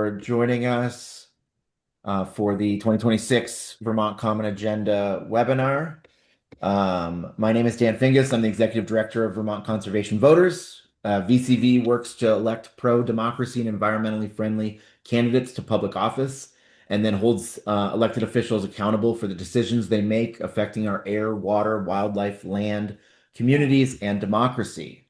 For joining us for the 2026 Vermont Common Agenda webinar. My name is Dan Fingus. I'm the Executive Director of Vermont Conservation Voters. VCV works to elect pro-democracy and environmentally friendly candidates to public office and then holds elected officials accountable for the decisions they make affecting our air, water, wildlife, land, communities, and democracy.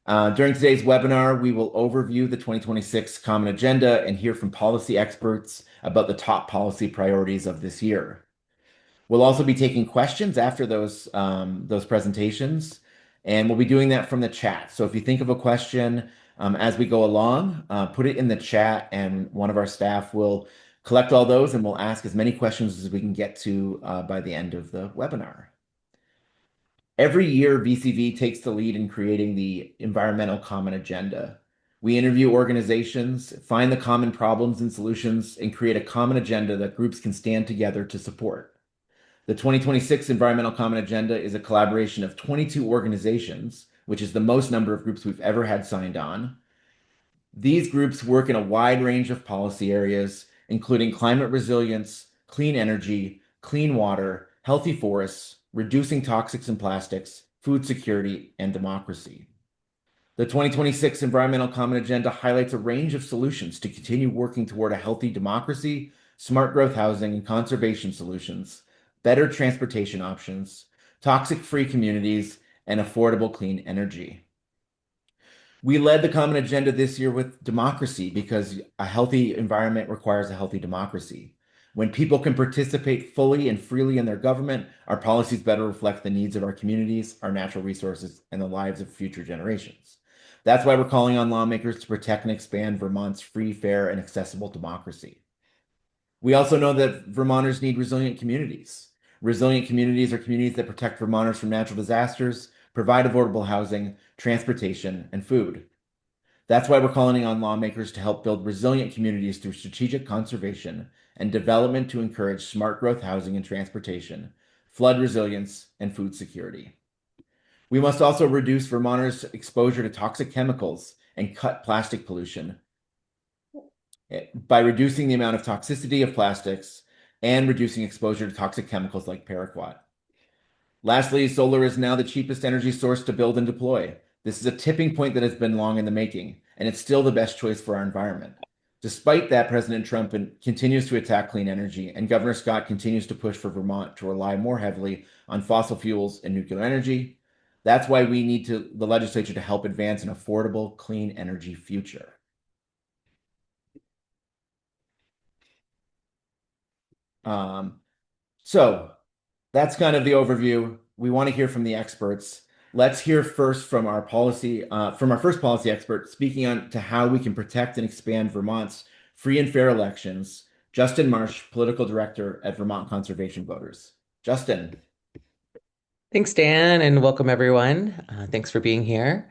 During today's webinar, we will overview the 2026 Common Agenda and hear from policy experts about the top policy priorities of this year. We'll also be taking questions after those presentations, and we'll be doing that from the chat. So if you think of a question as we go along, put it in the chat, and one of our staff will collect all those, and we'll ask as many questions as we can get to by the end of the webinar. Every year, VCV takes the lead in creating the Environmental Common Agenda. We interview organizations, find the common problems and solutions, and create a common agenda that groups can stand together to support. The 2026 Environmental Common Agenda is a collaboration of 22 organizations, which is the most number of groups we've ever had signed on. These groups work in a wide range of policy areas, including climate resilience, clean energy, clean water, healthy forests, reducing toxics and plastics, food security, and democracy. The 2026 Environmental Common Agenda highlights a range of solutions to continue working toward a healthy democracy, smart growth housing and conservation solutions, better transportation options, toxic-free communities, and affordable clean energy. We led the Common Agenda this year with democracy because a healthy environment requires a healthy democracy. When people can participate fully and freely in their government, our policies better reflect the needs of our communities, our natural resources, and the lives of future generations. That's why we're calling on lawmakers to protect and expand Vermont's free, fair, and accessible democracy. We also know that Vermonters need resilient communities. Resilient communities are communities that protect Vermonters from natural disasters, provide affordable housing, transportation, and food. That's why we're calling on lawmakers to help build resilient communities through strategic conservation and development to encourage smart growth housing and transportation, flood resilience, and food security. We must also reduce Vermonters' exposure to toxic chemicals and cut plastic pollution by reducing the amount of toxicity of plastics and reducing exposure to toxic chemicals like paraquat. Lastly, solar is now the cheapest energy source to build and deploy. This is a tipping point that has been long in the making, and it's still the best choice for our environment. Despite that, President Trump continues to attack clean energy, and Governor Scott continues to push for Vermont to rely more heavily on fossil fuels and nuclear energy. That's why we need the legislature to help advance an affordable, clean energy future. So that's kind of the overview. We want to hear from the experts. Let's hear first from our first policy expert speaking on to how we can protect and expand Vermont's free and fair elections. Justin Marsh, Political Director at Vermont Conservation Voters. Justin. Thanks, Dan, and welcome everyone. Thanks for being here.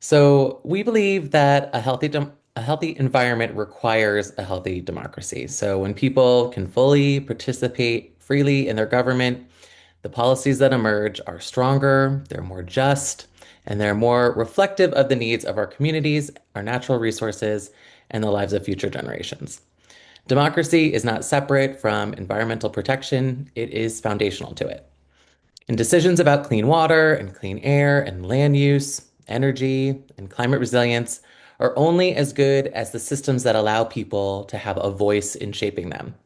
So we believe that a healthy environment requires a healthy democracy. So when people can fully participate freely in their government, the policies that emerge are stronger, they're more just, and they're more reflective of the needs of our communities, our natural resources, and the lives of future generations. Democracy is not separate from environmental protection, it is foundational to it. And decisions about clean water and clean air and land use, energy and climate resilience are only as good as the systems that allow people to have a voice in shaping them.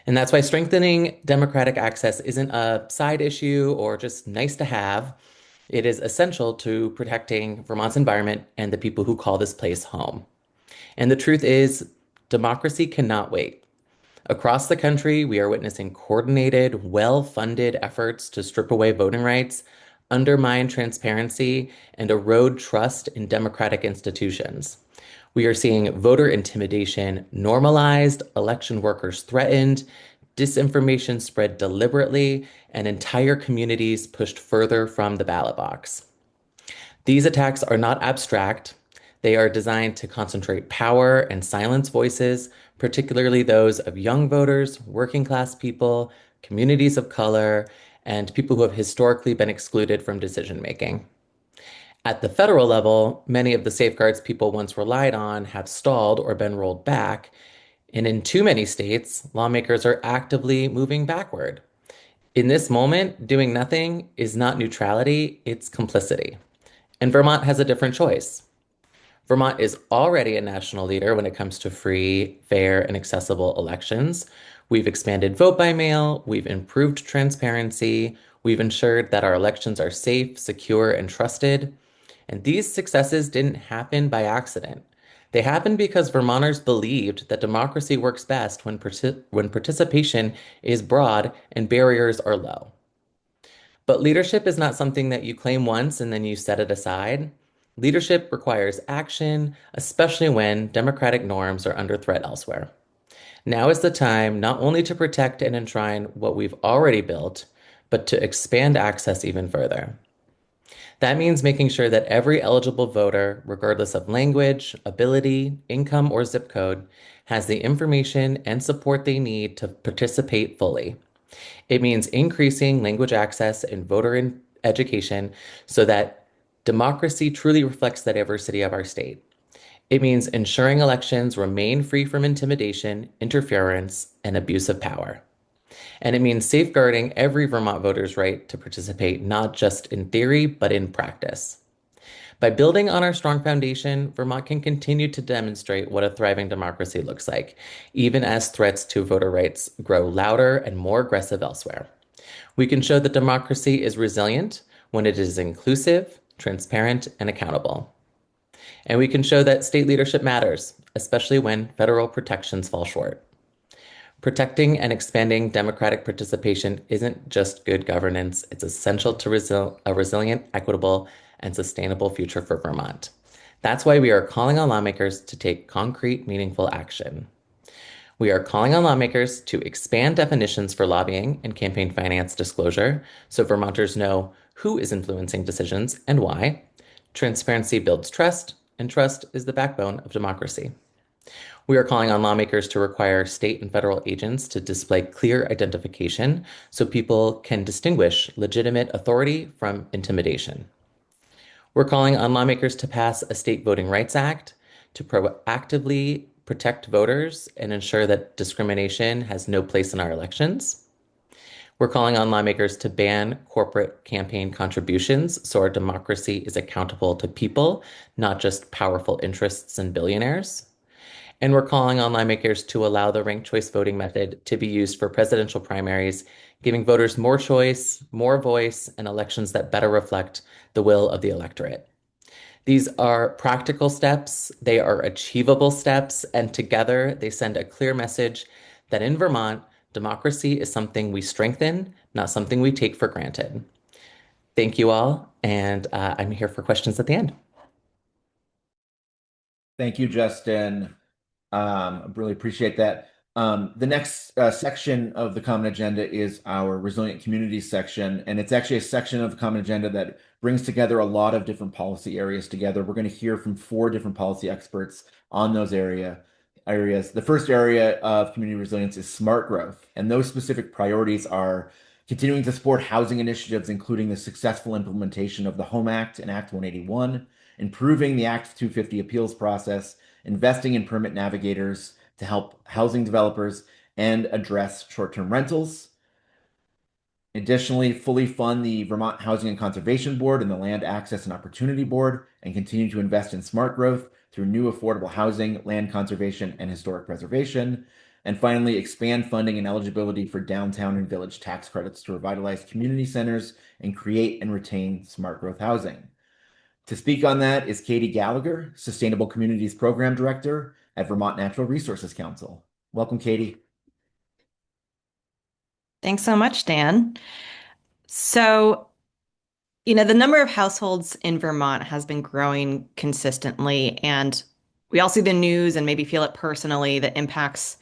And that's why strengthening democratic access isn't a side issue or just nice to have. It is essential to protecting Vermont's environment and the people who call this place home. And the truth is, democracy cannot wait. Across the country, we are witnessing coordinated, well-funded efforts to strip away voting rights, undermine transparency, and erode trust in democratic institutions. We are seeing voter intimidation normalized, election workers threatened, disinformation spread deliberately, and entire communities pushed further from the ballot box. These attacks are not abstract. They are designed to concentrate power and silence voices, particularly those of young voters, working class people, communities of color, and people who have historically been excluded from decision making. At the federal level, many of the safeguards people once relied on have stalled or been rolled back. And in too many states, lawmakers are actively moving backward. In this moment, doing nothing is not neutrality, it's complicity. And Vermont has a different choice. Vermont is already a national leader when it comes to free, fair, and accessible elections. We've expanded vote by mail, we've improved transparency, we've ensured that our elections are safe, secure, and trusted. And these successes didn't happen by accident. They happened because Vermonters believed that democracy works best when participation is broad and barriers are low. But leadership is not something that you claim once and then you set it aside. Leadership requires action, especially when democratic norms are under threat elsewhere. Now is the time not only to protect and enshrine what we've already built, but to expand access even further. That means making sure that every eligible voter, regardless of language, ability, income, or zip code, has the information and support they need to participate fully. It means increasing language access and education so that democracy truly reflects the diversity of our state. It means ensuring elections remain free from intimidation, interference, and abuse of power. And it means safeguarding every Vermont voter's right to participate, not just in theory, but in practice. By building on our strong foundation, Vermont can continue to demonstrate what a thriving democracy looks like, even as threats to voter rights grow louder and more aggressive elsewhere. We can show that democracy is resilient when it is inclusive, transparent, and accountable. And we can show that state leadership matters, especially when federal protections fall short. Protecting and expanding democratic participation isn't just good governance, it's essential to a resilient, equitable, and sustainable future for Vermont. That's why we are calling on lawmakers to take concrete, meaningful action. We are calling on lawmakers to expand definitions for lobbying and campaign finance disclosure so Vermonters know who is influencing decisions and why. Transparency builds trust, and trust is the backbone of democracy. We are calling on lawmakers to require state and federal agents to display clear identification so people can distinguish legitimate authority from intimidation. We're calling on lawmakers to pass a state voting rights act to proactively protect voters and ensure that discrimination has no place in our elections. We're calling on lawmakers to ban corporate campaign contributions so our democracy is accountable to people, not just powerful interests and billionaires. And we're calling on lawmakers to allow the ranked choice voting method to be used for presidential primaries, giving voters more choice, more voice, and elections that better reflect the will of the electorate. These are practical steps, they are achievable steps, and together they send a clear message that in Vermont, democracy is something we strengthen, not something we take for granted. Thank you all, and I'm here for questions at the end. Thank you, Justin. I really appreciate that. The next section of the Common Agenda is our Resilient Communities section, and it's actually a section of the Common Agenda that brings together a lot of different policy areas together. We're going to hear from 4 different policy experts on those areas. The first area of community resilience is smart growth, and those specific priorities are continuing to support housing initiatives, including the successful implementation of the Home Act and Act 181, improving the Act 250 appeals process, investing in permit navigators to help housing developers and address short-term rentals. Additionally, fully fund the Vermont Housing and Conservation Board and the Land Access and Opportunity Board, and continue to invest in smart growth through new affordable housing, land conservation, and historic preservation. And finally, expand funding and eligibility for downtown and village tax credits to revitalize community centers and create and retain smart growth housing. To speak on that is Katie Gallagher, Sustainable Communities Program Director at Vermont Natural Resources Council. Welcome, Katie. Thanks so much, Dan. So, the number of households in Vermont has been growing consistently, and we all see the news and maybe feel it personally, the impacts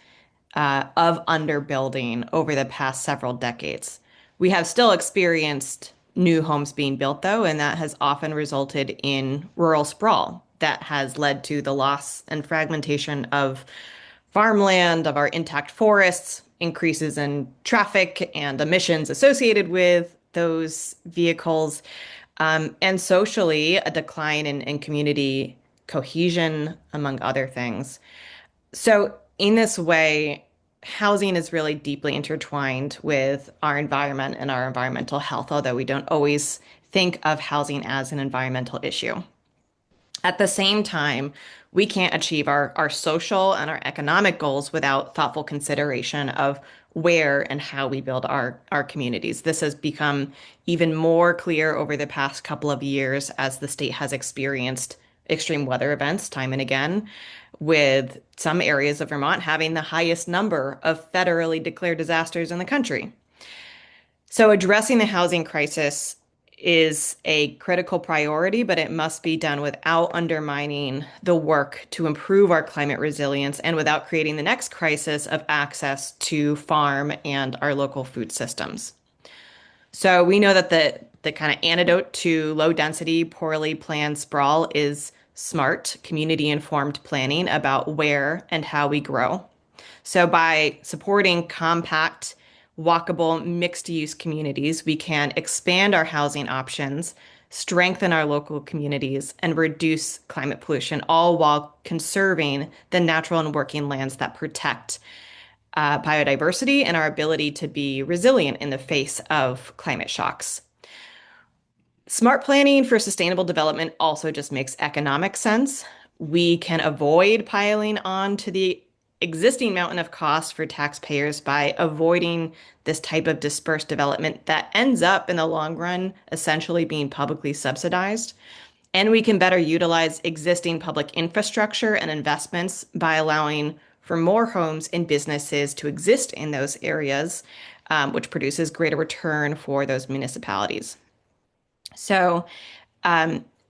of underbuilding over the past several decades. We have still experienced new homes being built, though, and that has often resulted in rural sprawl that has led to the loss and fragmentation of farmland, of our intact forests, increases in traffic and emissions associated with those vehicles. And socially, a decline in community cohesion, among other things. So, in this way, housing is really deeply intertwined with our environment and our environmental health, although we don't always think of housing as an environmental issue. At the same time, we can't achieve our social and our economic goals without thoughtful consideration of where and how we build our communities. This has become even more clear over the past couple of years as the state has experienced extreme weather events time and again, with some areas of Vermont having the highest number of federally declared disasters in the country. So, addressing the housing crisis is a critical priority, but it must be done without undermining the work to improve our climate resilience and without creating the next crisis of access to farm and our local food systems. So, we know that the kind of antidote to low density, poorly planned sprawl is smart, community informed planning about where and how we grow. So, by supporting compact, walkable, mixed use communities, we can expand our housing options, strengthen our local communities, and reduce climate pollution, all while conserving the natural and working lands that protect biodiversity and our ability to be resilient in the face of climate shocks. Smart planning for sustainable development also just makes economic sense. We can avoid piling on to the existing mountain of cost for taxpayers by avoiding this type of dispersed development that ends up in the long run essentially being publicly subsidized. And we can better utilize existing public infrastructure and investments by allowing for more homes and businesses to exist in those areas, which produces greater return for those municipalities. So,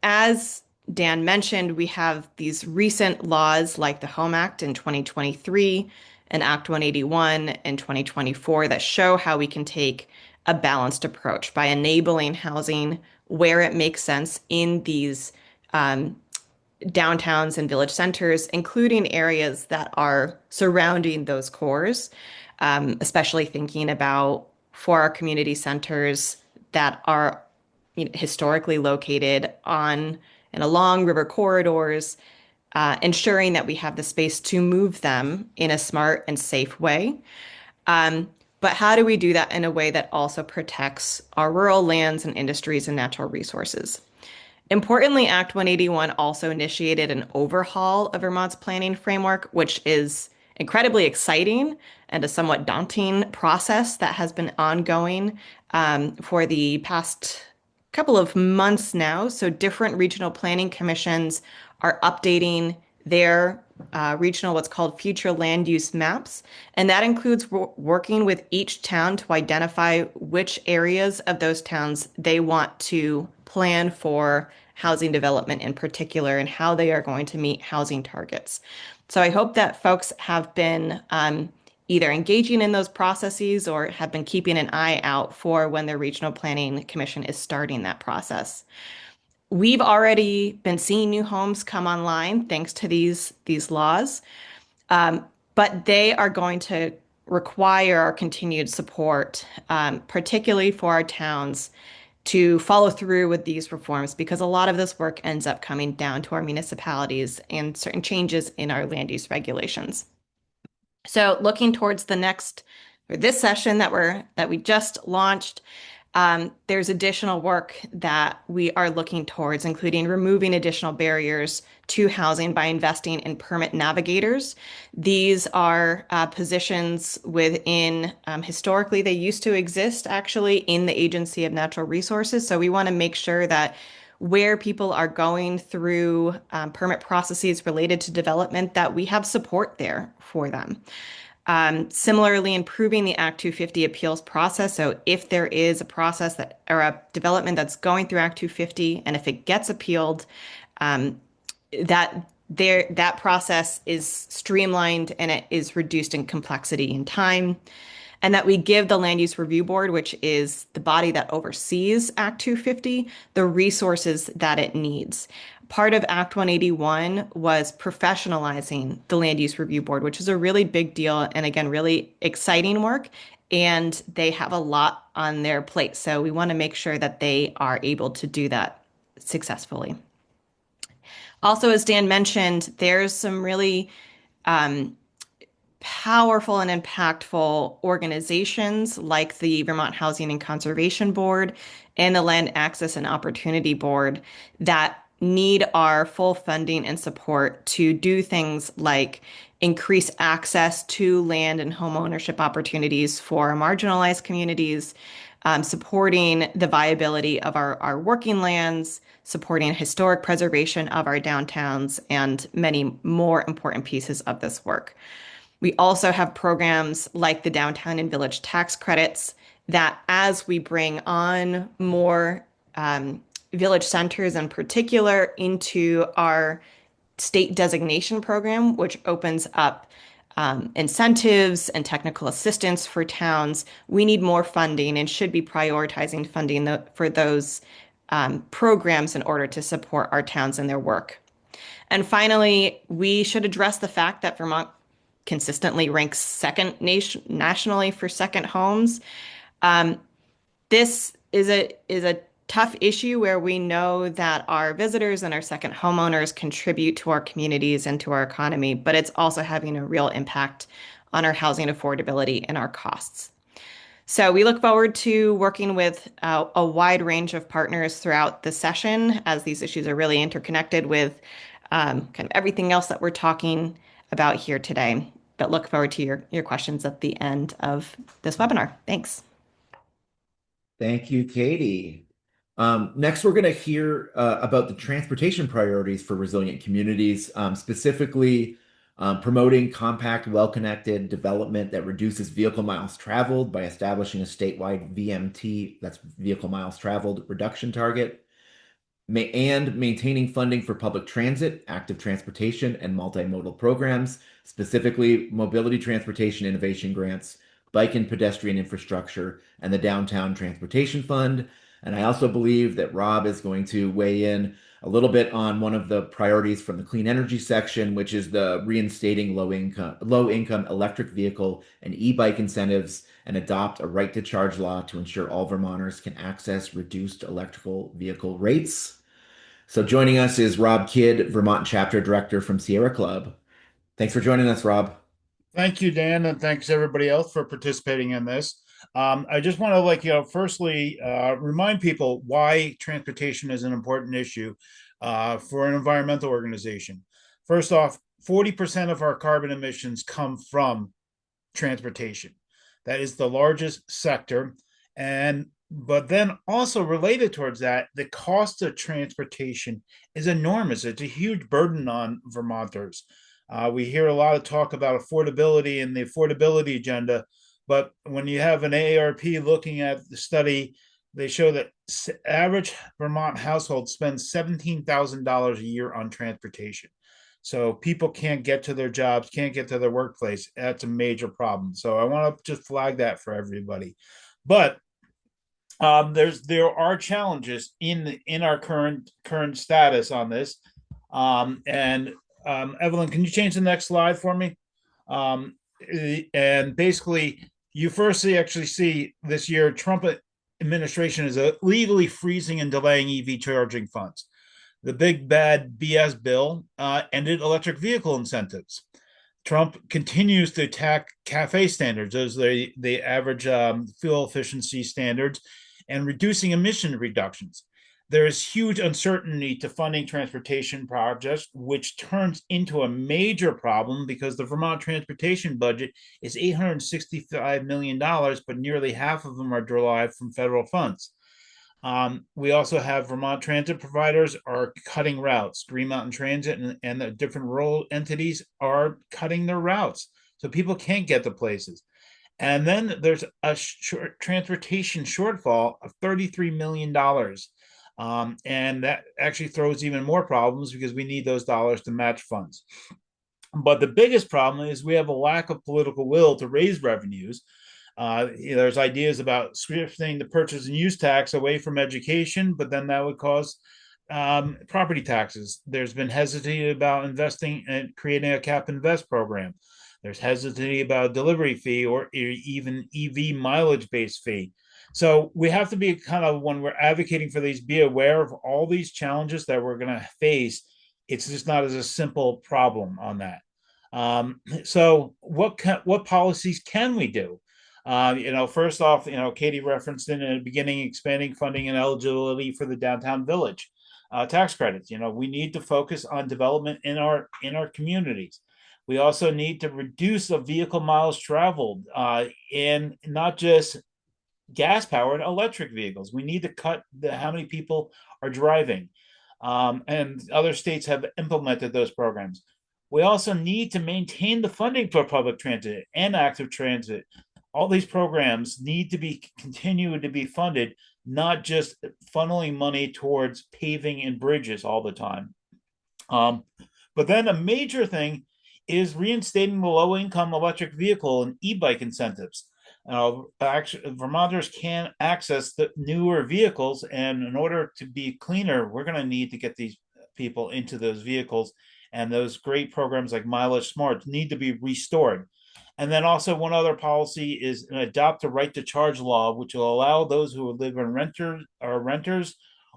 as Dan mentioned, we have these recent laws like the Home Act in 2023 and Act 181 in 2024 that show how we can take a balanced approach by enabling housing where it makes sense in these downtowns and village centers, including areas that are surrounding those cores, especially thinking about for our community centers that are historically located on and along river corridors, ensuring that we have the space to move them in a smart and safe way. But how do we do that in a way that also protects our rural lands and industries and natural resources? Importantly, Act 181 also initiated an overhaul of Vermont's planning framework, which is incredibly exciting and a somewhat daunting process that has been ongoing for the past couple of months now. So different regional planning commissions are updating their regional, what's called future land use maps. And that includes working with each town to identify which areas of those towns they want to plan for housing development in particular and how they are going to meet housing targets. So I hope that folks have been either engaging in those processes or have been keeping an eye out for when the Regional Planning Commission is starting that process. We've already been seeing new homes come online thanks to these laws, but they are going to require our continued support, particularly for our towns, to follow through with these reforms because a lot of this work ends up coming down to our municipalities and certain changes in our land use regulations. So looking towards the next, or this session that we just launched, there's additional work that we are looking towards, including removing additional barriers to housing by investing in permit navigators. These are positions within, historically, they used to exist actually in the Agency of Natural Resources. So we want to make sure that where people are going through permit processes related to development, that we have support there for them. Similarly, improving the Act 250 appeals process. So if there is a process that or a development that's going through Act 250, and if it gets appealed, that process is streamlined and it is reduced in complexity and time. And that we give the Land Use Review Board, which is the body that oversees Act 250, the resources that it needs. part of Act 181 was professionalizing the Land Use Review Board, which is a really big deal and again, really exciting work. And they have a lot on their plate. So we want to make sure that they are able to do that successfully. Also, as Dan mentioned, there's some really powerful and impactful organizations like the Vermont Housing and Conservation Board and the Land Access and Opportunity Board that need our full funding and support to do things like increase access to land and home ownership opportunities for marginalized communities, supporting the viability of our working lands, supporting historic preservation of our downtowns, and many more important pieces of this work. We also have programs like the downtown and village tax credits that, as we bring on more village centers in particular into our state designation program, which opens up incentives and technical assistance for towns, we need more funding and should be prioritizing funding for those programs in order to support our towns and their work. And finally, we should address the fact that Vermont consistently ranks second nationally for second homes. This is a tough issue where we know that our visitors and our second homeowners contribute to our communities and to our economy, but it's also having a real impact on our housing affordability and our costs. So we look forward to working with a wide range of partners throughout the session as these issues are really interconnected with kind of everything else that we're talking about here today. But look forward to your questions at the end of this webinar. Thanks. Thank you, Katie. Next, we're going to hear about the transportation priorities for resilient communities, specifically promoting compact, well-connected development that reduces vehicle miles traveled by establishing a statewide VMT, that's vehicle miles traveled reduction target, and maintaining funding for public transit, active transportation, and multimodal programs, specifically mobility transportation innovation grants, bike and pedestrian infrastructure, and the Downtown Transportation Fund. And I also believe that Rob is going to weigh in a little bit on one of the priorities from the clean energy section, which is the reinstating low-income electric vehicle and e-bike incentives and adopt a right to charge law to ensure all Vermonters can access reduced electrical vehicle rates. So joining us is Rob Kidd, Vermont Chapter Director from Sierra Club. Thanks for joining us, Rob. Thank you, Dan, and thanks everybody else for participating in this. I just want to, firstly remind people why transportation is an important issue for an environmental organization. First off, 40% of our carbon emissions come from transportation. That is the largest sector. But then also related towards that, the cost of transportation is enormous. It's a huge burden on Vermonters. We hear a lot of talk about affordability and the affordability agenda, but when you have an AARP looking at the study, they show that average Vermont household spends $17,000 a year on transportation. So people can't get to their jobs, can't get to their workplace. That's a major problem. So I want to just flag that for everybody. But there are challenges in our current status on this. Evelyn, can you change the next slide for me? And basically, you first actually see this year, Trump administration is legally freezing and delaying EV charging funds. The big bad BS bill ended electric vehicle incentives. Trump continues to attack CAFE standards, those the average fuel efficiency standards, and reducing emission reductions. There is huge uncertainty to funding transportation projects, which turns into a major problem because the Vermont transportation budget is $865 million, but nearly half of them are derived from federal funds. We also have Vermont transit providers are cutting routes. Green Mountain Transit and the different rural entities are cutting their routes. So people can't get to places. And then there's a transportation shortfall of $33 million. And that actually throws even more problems because we need those dollars to match funds. But the biggest problem is we have a lack of political will to raise revenues. There's ideas about shifting the purchase and use tax away from education, but then that would cause property taxes. There's been hesitancy about investing and creating a cap invest program. There's hesitancy about a delivery fee or even EV mileage based fee. So we have to be kind of, when we're advocating for these, be aware of all these challenges that we're going to face. It's just not as a simple problem on that. So what policies can we do? First off, Katie referenced in the beginning, expanding funding and eligibility for the downtown village tax credits. We need to focus on development in our communities. We also need to reduce the vehicle miles traveled, and not just gas powered electric vehicles. We need to cut how many people are driving. And other states have implemented those programs. We also need to maintain the funding for public transit and active transit. All these programs need to be continue to be funded, not just funneling money towards paving and bridges all the time. But then a major thing is reinstating the low-income electric vehicle and e-bike incentives. Actually, Vermonters can access the newer vehicles, and in order to be cleaner, we're going to need to get these people into those vehicles. And those great programs like Mileage Smart need to be restored. And then also one other policy is an adopt a right to charge law, which will allow those who live in renters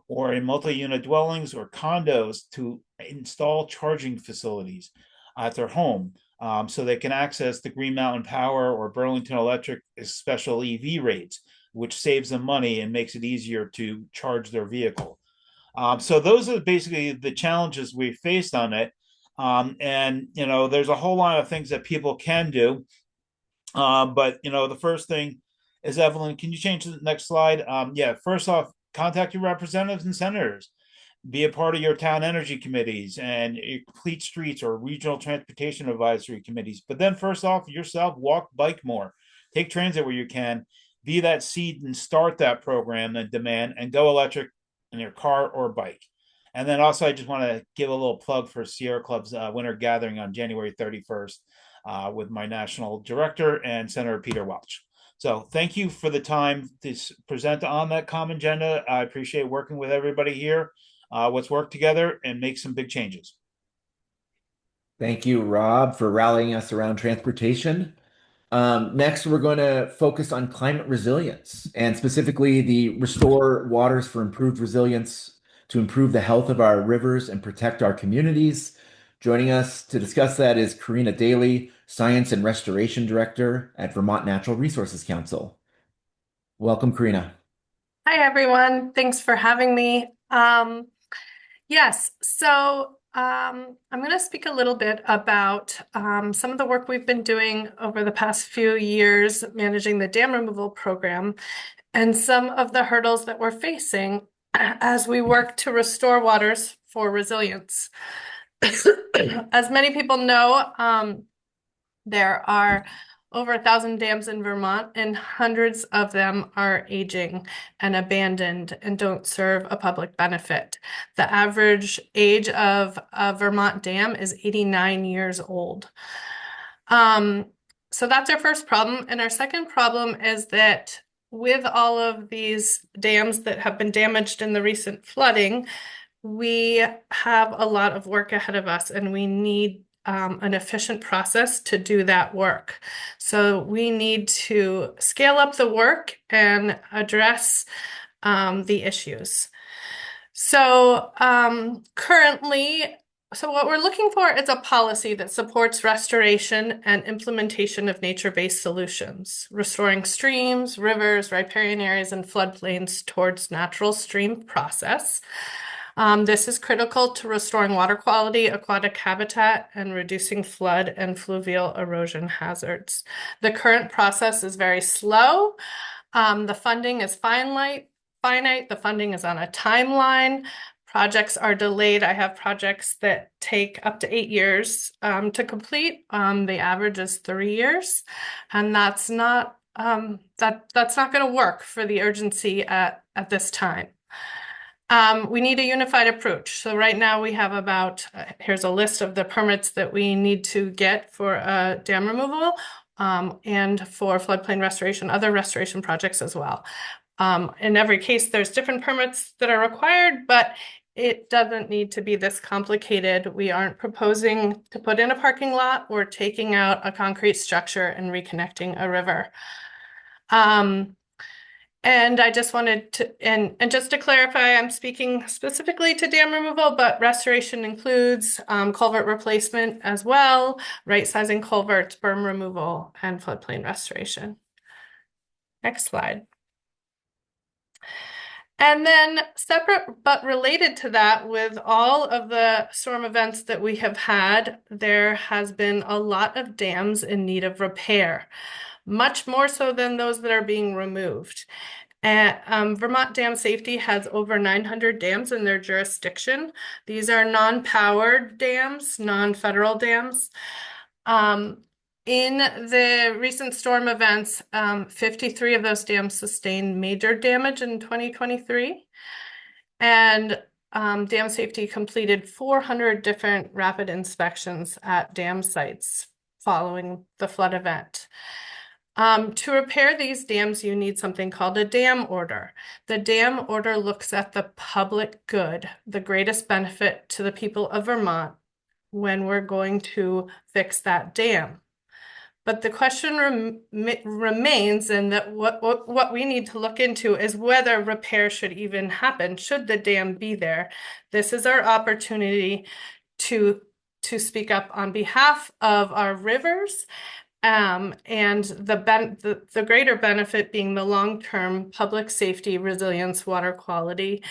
or in multi-unit dwellings or condos to install charging facilities at their home, so they can access the Green Mountain Power or Burlington Electric special EV rates, which saves them money and makes it easier to charge their vehicle. So those are basically the challenges we faced on it. And there's a whole lot of things that people can do. But the first thing is, Evelyn, can you change to the next slide? Yeah, first off, contact your representatives and senators. Be a part of your town energy committees and complete streets or regional transportation advisory committees. But then first off, yourself, walk, bike more. Take transit where you can. Be that seed and start that program and demand and go electric in your car or bike. And then also, I just want to give a little plug for Sierra Club's winter gathering on January 31st with my national director and Senator Peter Welch. So thank you for the time to present on that common agenda. I appreciate working with everybody here. Let's work together and make some big changes. Thank you, Rob, for rallying us around transportation. Next, we're going to focus on climate resilience and specifically the Restore Waters for Improved Resilience to improve the health of our rivers and protect our communities. Joining us to discuss that is Karina Daly, Science and Restoration Director at Vermont Natural Resources Council. Welcome, Karina. Hi, everyone. Thanks for having me. Yes, so I'm going to speak a little bit about some of the work we've been doing over the past few years managing the dam removal program and some of the hurdles that we're facing as we work to restore waters for resilience. As many people know, there are over 1,000 dams in Vermont, and hundreds of them are aging and abandoned and don't serve a public benefit. The average age of a Vermont dam is 89 years old. So that's our first problem. And our second problem is that with all of these dams that have been damaged in the recent flooding, we have a lot of work ahead of us, and we need an efficient process to do that work. So we need to scale up the work and address the issues. So currently, what we're looking for is a policy that supports restoration and implementation of nature-based solutions, restoring streams, rivers, riparian areas, and floodplains towards natural stream process. This is critical to restoring water quality, aquatic habitat, and reducing flood and fluvial erosion hazards. The current process is very slow. The funding is finite. The funding is on a timeline. Projects are delayed. I have projects that take up to 8 years to complete. The average is 3 years, and that's not that's not going to work for the urgency at this time. We need a unified approach. So right now we have about, here's a list of the permits that we need to get for dam removal and for floodplain restoration, other restoration projects as well. In every case, there's different permits that are required, but it doesn't need to be this complicated. We aren't proposing to put in a parking lot or taking out a concrete structure and reconnecting a river. And I just wanted to, and just to clarify, I'm speaking specifically to dam removal, but restoration includes culvert replacement as well, right-sizing culverts, berm removal, and floodplain restoration. Next slide. And then separate but related to that, with all of the storm events that we have had, there has been a lot of dams in need of repair, much more so than those that are being removed. And Vermont Dam Safety has over 900 dams in their jurisdiction. These are non-powered dams, non-federal dams. In the recent storm events, 53 of those dams sustained major damage in 2023. And Dam Safety completed 400 different rapid inspections at dam sites following the flood event. To repair these dams, you need something called a dam order. The dam order looks at the public good, the greatest benefit to the people of Vermont when we're going to fix that dam. But the question remains, and that what we need to look into is whether repair should even happen, should the dam be there. This is our opportunity to speak up on behalf of our rivers, and the greater benefit being the long-term public safety, resilience, water quality,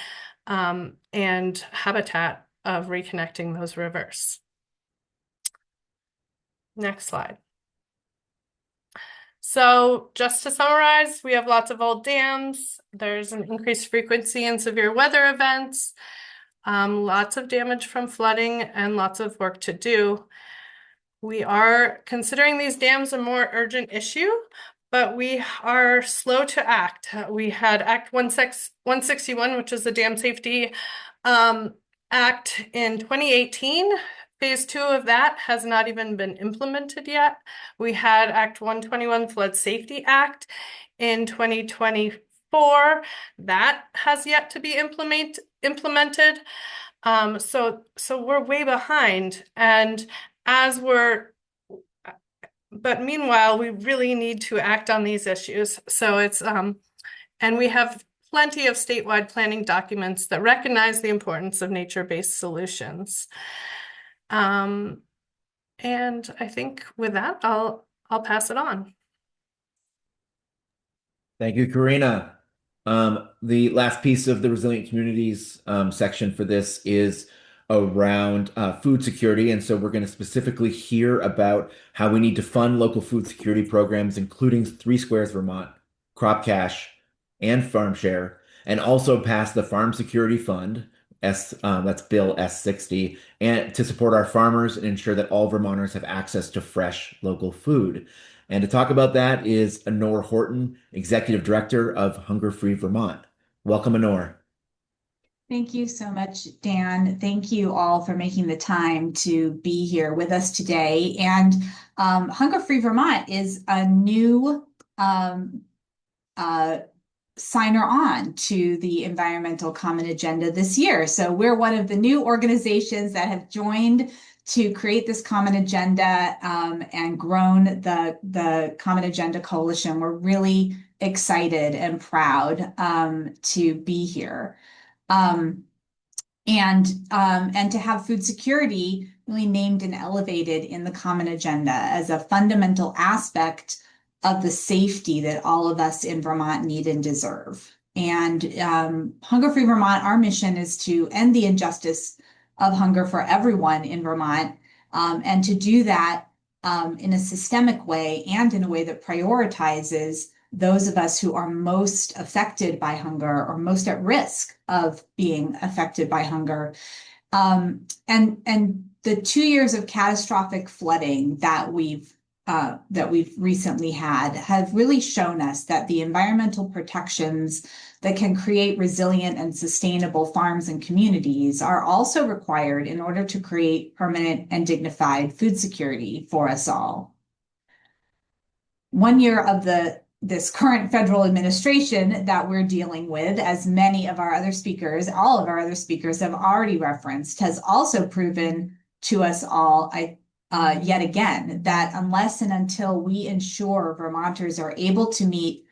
and habitat of reconnecting those rivers. Next slide. So just to summarize, we have lots of old dams. There's an increased frequency in severe weather events, lots of damage from flooding, and lots of work to do. We are considering these dams a more urgent issue, but we are slow to act. We had Act 161, which is the Dam Safety Act in 2018. Phase 2 of that has not even been implemented yet. We had Act 121, Flood Safety Act in 2024. That has yet to be implemented. So we're way behind. And but meanwhile, we really need to act on these issues. So it's, and we have plenty of statewide planning documents that recognize the importance of nature-based solutions. And I think with that, I'll pass it on. Thank you, Karina. The last piece of the Resilient Communities section for this is around food security. And so we're going to specifically hear about how we need to fund local food security programs, including 3 Squares Vermont, Crop Cash, and Farm Share, and also pass the Farm Security Fund, that's Bill S60, and to support our farmers and ensure that all Vermonters have access to fresh local food. And to talk about that is Anor Horton, Executive Director of Hunger Free Vermont. Welcome, Anor. Thank you so much, Dan. Thank you all for making the time to be here with us today. And Hunger Free Vermont is a new signer on to the Environmental Common Agenda this year. So we're one of the new organizations that have joined to create this Common Agenda and grown the Common Agenda Coalition. We're really excited and proud to be here. And to have food security really named and elevated in the Common Agenda as a fundamental aspect of the safety that all of us in Vermont need and deserve. And Hunger Free Vermont, our mission is to end the injustice of hunger for everyone in Vermont, and to do that in a systemic way and in a way that prioritizes those of us who are most affected by hunger or most at risk of being affected by hunger. And the 2 years of catastrophic flooding that we've recently had have really shown us that the environmental protections that can create resilient and sustainable farms and communities are also required in order to create permanent and dignified food security for us all. 1 year of the this current federal administration that we're dealing with, as many of our other speakers, all of our other speakers have already referenced, has also proven to us all, yet again, that unless and until we ensure Vermonters are able to meet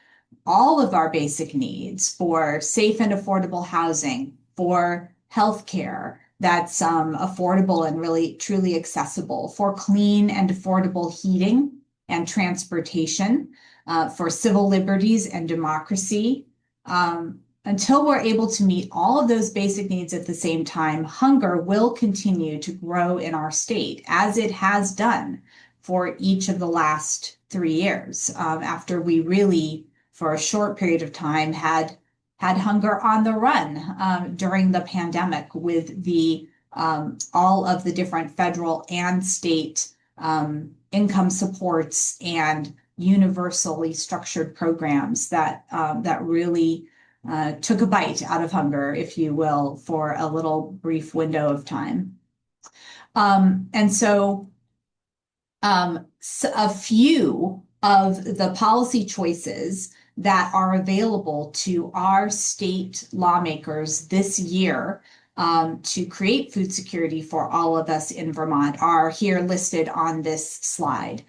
all of our basic needs for safe and affordable housing, for healthcare that's affordable and really truly accessible, for clean and affordable heating and transportation, for civil liberties and democracy. Until we're able to meet all of those basic needs at the same time, hunger will continue to grow in our state, as it has done for each of the last 3 years, after we really, for a short period of time, had hunger on the run during the pandemic, with the all of the different federal and state income supports and universally structured programs that really took a bite out of hunger, if you will, for a little brief window of time. And so a few of the policy choices that are available to our state lawmakers this year to create food security for all of us in Vermont are here listed on this slide.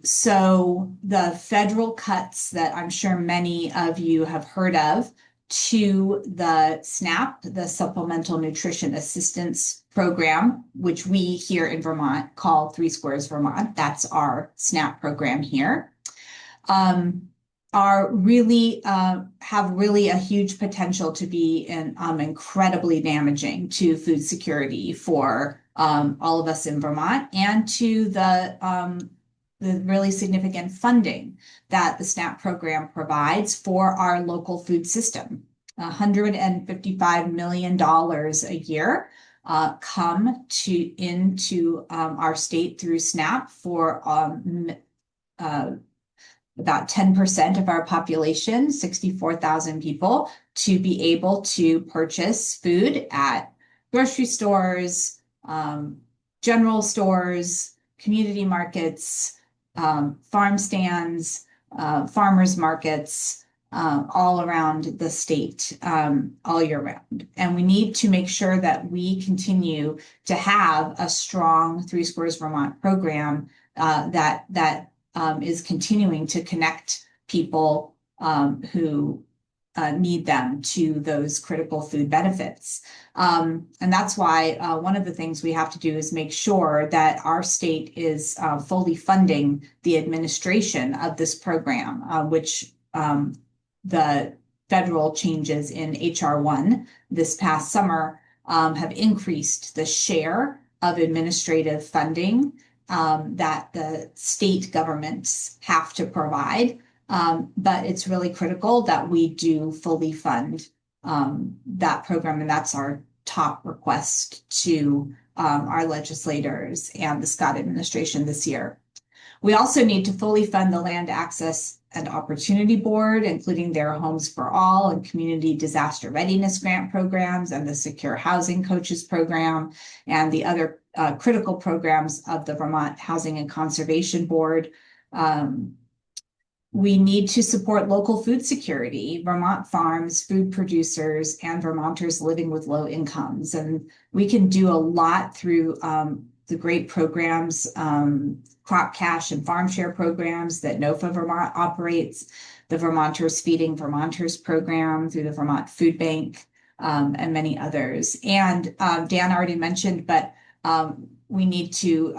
So the federal cuts that I'm sure many of you have heard of to the SNAP, the Supplemental Nutrition Assistance Program, which we here in Vermont call 3 Squares Vermont, that's our SNAP program here, are really have really a huge potential to be incredibly damaging to food security for all of us in Vermont, and to the really significant funding that the SNAP program provides for our local food system. $155 million a year come into our state through SNAP for about 10% of our population, 64,000 people, to be able to purchase food at grocery stores, general stores, community markets, farm stands, farmers markets, all around the state, all year round. And we need to make sure that we continue to have a strong 3 Squares Vermont program that is continuing to connect people who need them to those critical food benefits. And that's why one of the things we have to do is make sure that our state is fully funding the administration of this program, which the federal changes in HR 1 this past summer have increased the share of administrative funding that the state governments have to provide. But it's really critical that we do fully fund that program, and that's our top request to our legislators and the Scott administration this year. We also need to fully fund the Land Access and Opportunity Board, including their Homes for All and Community Disaster Readiness Grant programs, and the Secure Housing Coaches program, and the other critical programs of the Vermont Housing and Conservation Board. We need to support local food security, Vermont farms, food producers, and Vermonters living with low incomes. And we can do a lot through the great programs, Crop Cash and Farm Share programs that NOFA Vermont operates, the Vermonters Feeding Vermonters program through the Vermont Food Bank, and many others. And Dan already mentioned, but we need to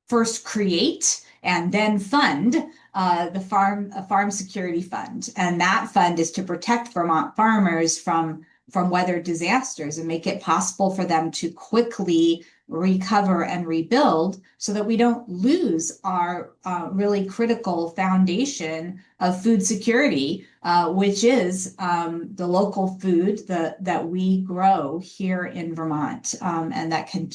first create and then fund the Farm Security Fund. And that fund is to protect Vermont farmers from weather disasters and make it possible for them to quickly recover and rebuild, so that we don't lose our really critical foundation of food security, which is the local food that we grow here in Vermont, and that can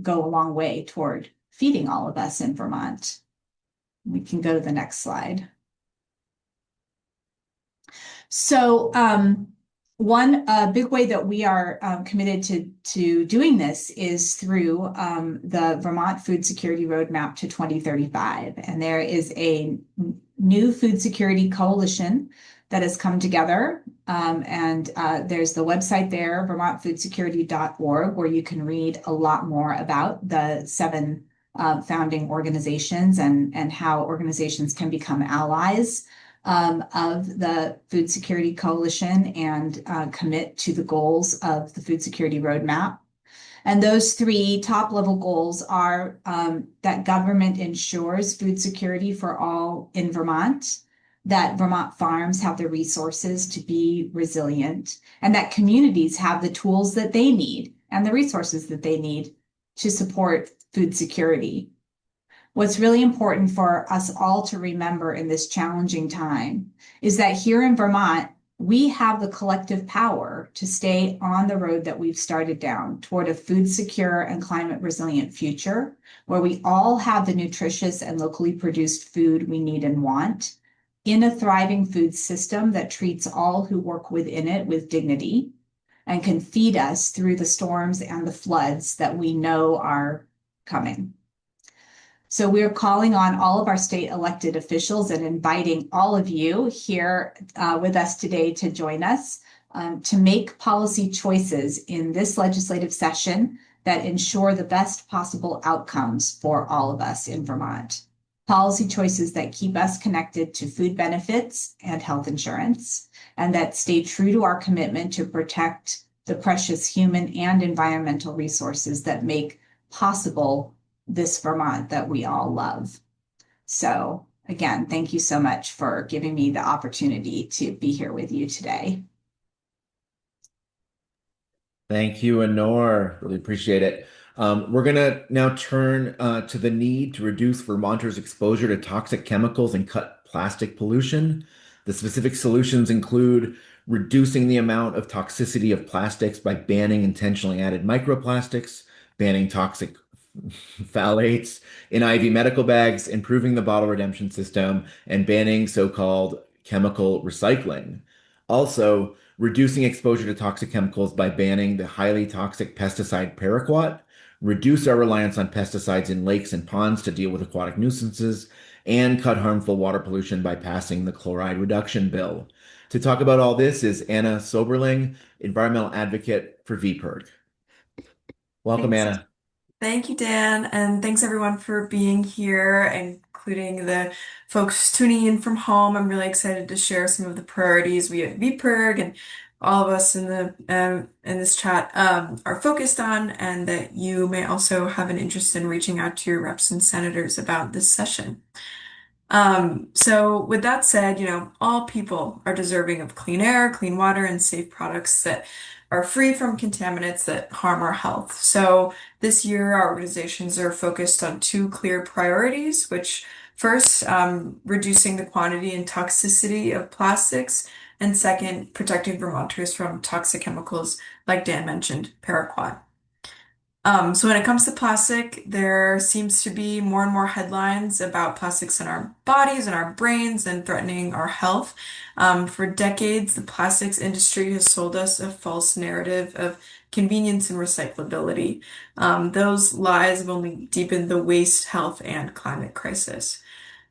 go a long way toward feeding all of us in Vermont. We can go to the next slide. So one big way that we are committed to doing this is through the Vermont Food Security Roadmap to 2035. And there is a new food security coalition that has come together. There's the website there, vermontfoodsecurity.org, where you can read a lot more about the 7 founding organizations and how organizations can become allies of the Food Security Coalition and commit to the goals of the Food Security Roadmap. And those 3 top level goals are that government ensures food security for all in Vermont, that Vermont farms have the resources to be resilient, and that communities have the tools that they need and the resources that they need to support food security. What's really important for us all to remember in this challenging time is that here in Vermont, we have the collective power to stay on the road that we've started down toward a food secure and climate resilient future, where we all have the nutritious and locally produced food we need and want, in a thriving food system that treats all who work within it with dignity and can feed us through the storms and the floods that we know are coming. So we're calling on all of our state elected officials and inviting all of you here with us today to join us to make policy choices in this legislative session that ensure the best possible outcomes for all of us in Vermont. Policy choices that keep us connected to food benefits and health insurance, and that stay true to our commitment to protect the precious human and environmental resources that make possible this Vermont that we all love. So again, thank you so much for giving me the opportunity to be here with you today. Thank you, Anor. Really appreciate it. We're going to now turn to the need to reduce Vermonters' exposure to toxic chemicals and cut plastic pollution. The specific solutions include reducing the amount of toxicity of plastics by banning intentionally added microplastics, banning toxic phthalates in IV medical bags, improving the bottle redemption system, and banning so-called chemical recycling. Also, reducing exposure to toxic chemicals by banning the highly toxic pesticide paraquat, reduce our reliance on pesticides in lakes and ponds to deal with aquatic nuisances, and cut harmful water pollution by passing the chloride reduction bill. To talk about all this is Anna Soberling, environmental advocate for VPIRG. Welcome, Thanks. Anna. Thank you, Dan, and thanks everyone for being here, including the folks tuning in from home. I'm really excited to share some of the priorities we at VPIRG and all of us in this chat are focused on, and that you may also have an interest in reaching out to your reps and senators about this session. So with that said, all people are deserving of clean air, clean water, and safe products that are free from contaminants that harm our health. So this year, our organizations are focused on 2 clear priorities, which first, reducing the quantity and toxicity of plastics, and second, protecting Vermonters from toxic chemicals, like Dan mentioned, paraquat. So when it comes to plastic, there seems to be more and more headlines about plastics in our bodies and our brains and threatening our health. For decades, the plastics industry has sold us a false narrative of convenience and recyclability. Those lies have only deepened the waste, health, and climate crisis.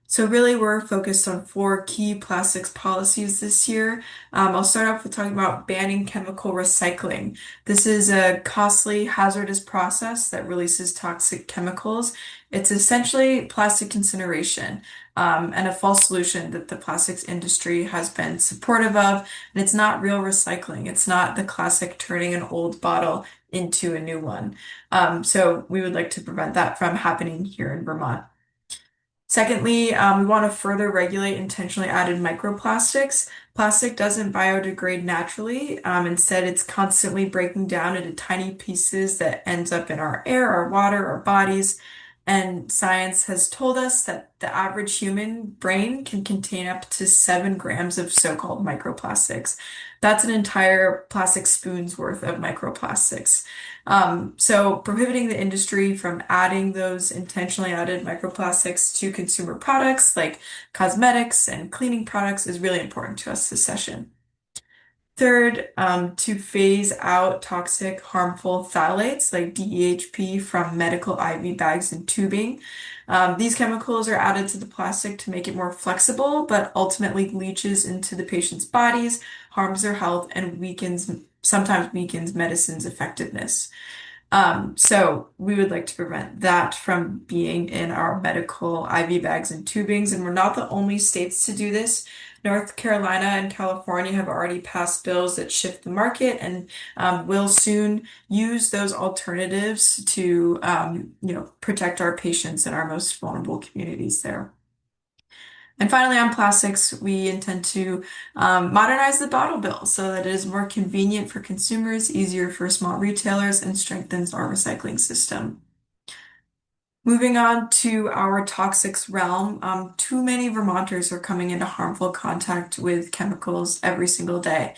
So really, we're focused on 4 key plastics policies this year. I'll start off with talking about banning chemical recycling. This is a costly, hazardous process that releases toxic chemicals. It's essentially plastic incineration, and a false solution that the plastics industry has been supportive of. And it's not real recycling. It's not the classic turning an old bottle into a new one. So we would like to prevent that from happening here in Vermont. Secondly, we want to further regulate intentionally added microplastics. Plastic doesn't biodegrade naturally. Instead, it's constantly breaking down into tiny pieces that ends up in our air, our water, our bodies. And science has told us that the average human brain can contain up to 7 grams of so-called microplastics. That's an entire plastic spoon's worth of microplastics. So prohibiting the industry from adding those intentionally added microplastics to consumer products like cosmetics and cleaning products is really important to us this session. Third, to phase out toxic, harmful phthalates like DEHP from medical IV bags and tubing. These chemicals are added to the plastic to make it more flexible, but ultimately leaches into the patient's bodies, harms their health, and sometimes weakens medicine's effectiveness. So we would like to prevent that from being in our medical IV bags and tubings, and we're not the only states to do this. North Carolina and California have already passed bills that shift the market and will soon use those alternatives to, protect our patients in our most vulnerable communities there. And finally, on plastics, we intend to modernize the bottle bill so that it is more convenient for consumers, easier for small retailers, and strengthens our recycling system. Moving on to our toxics realm, too many Vermonters are coming into harmful contact with chemicals every single day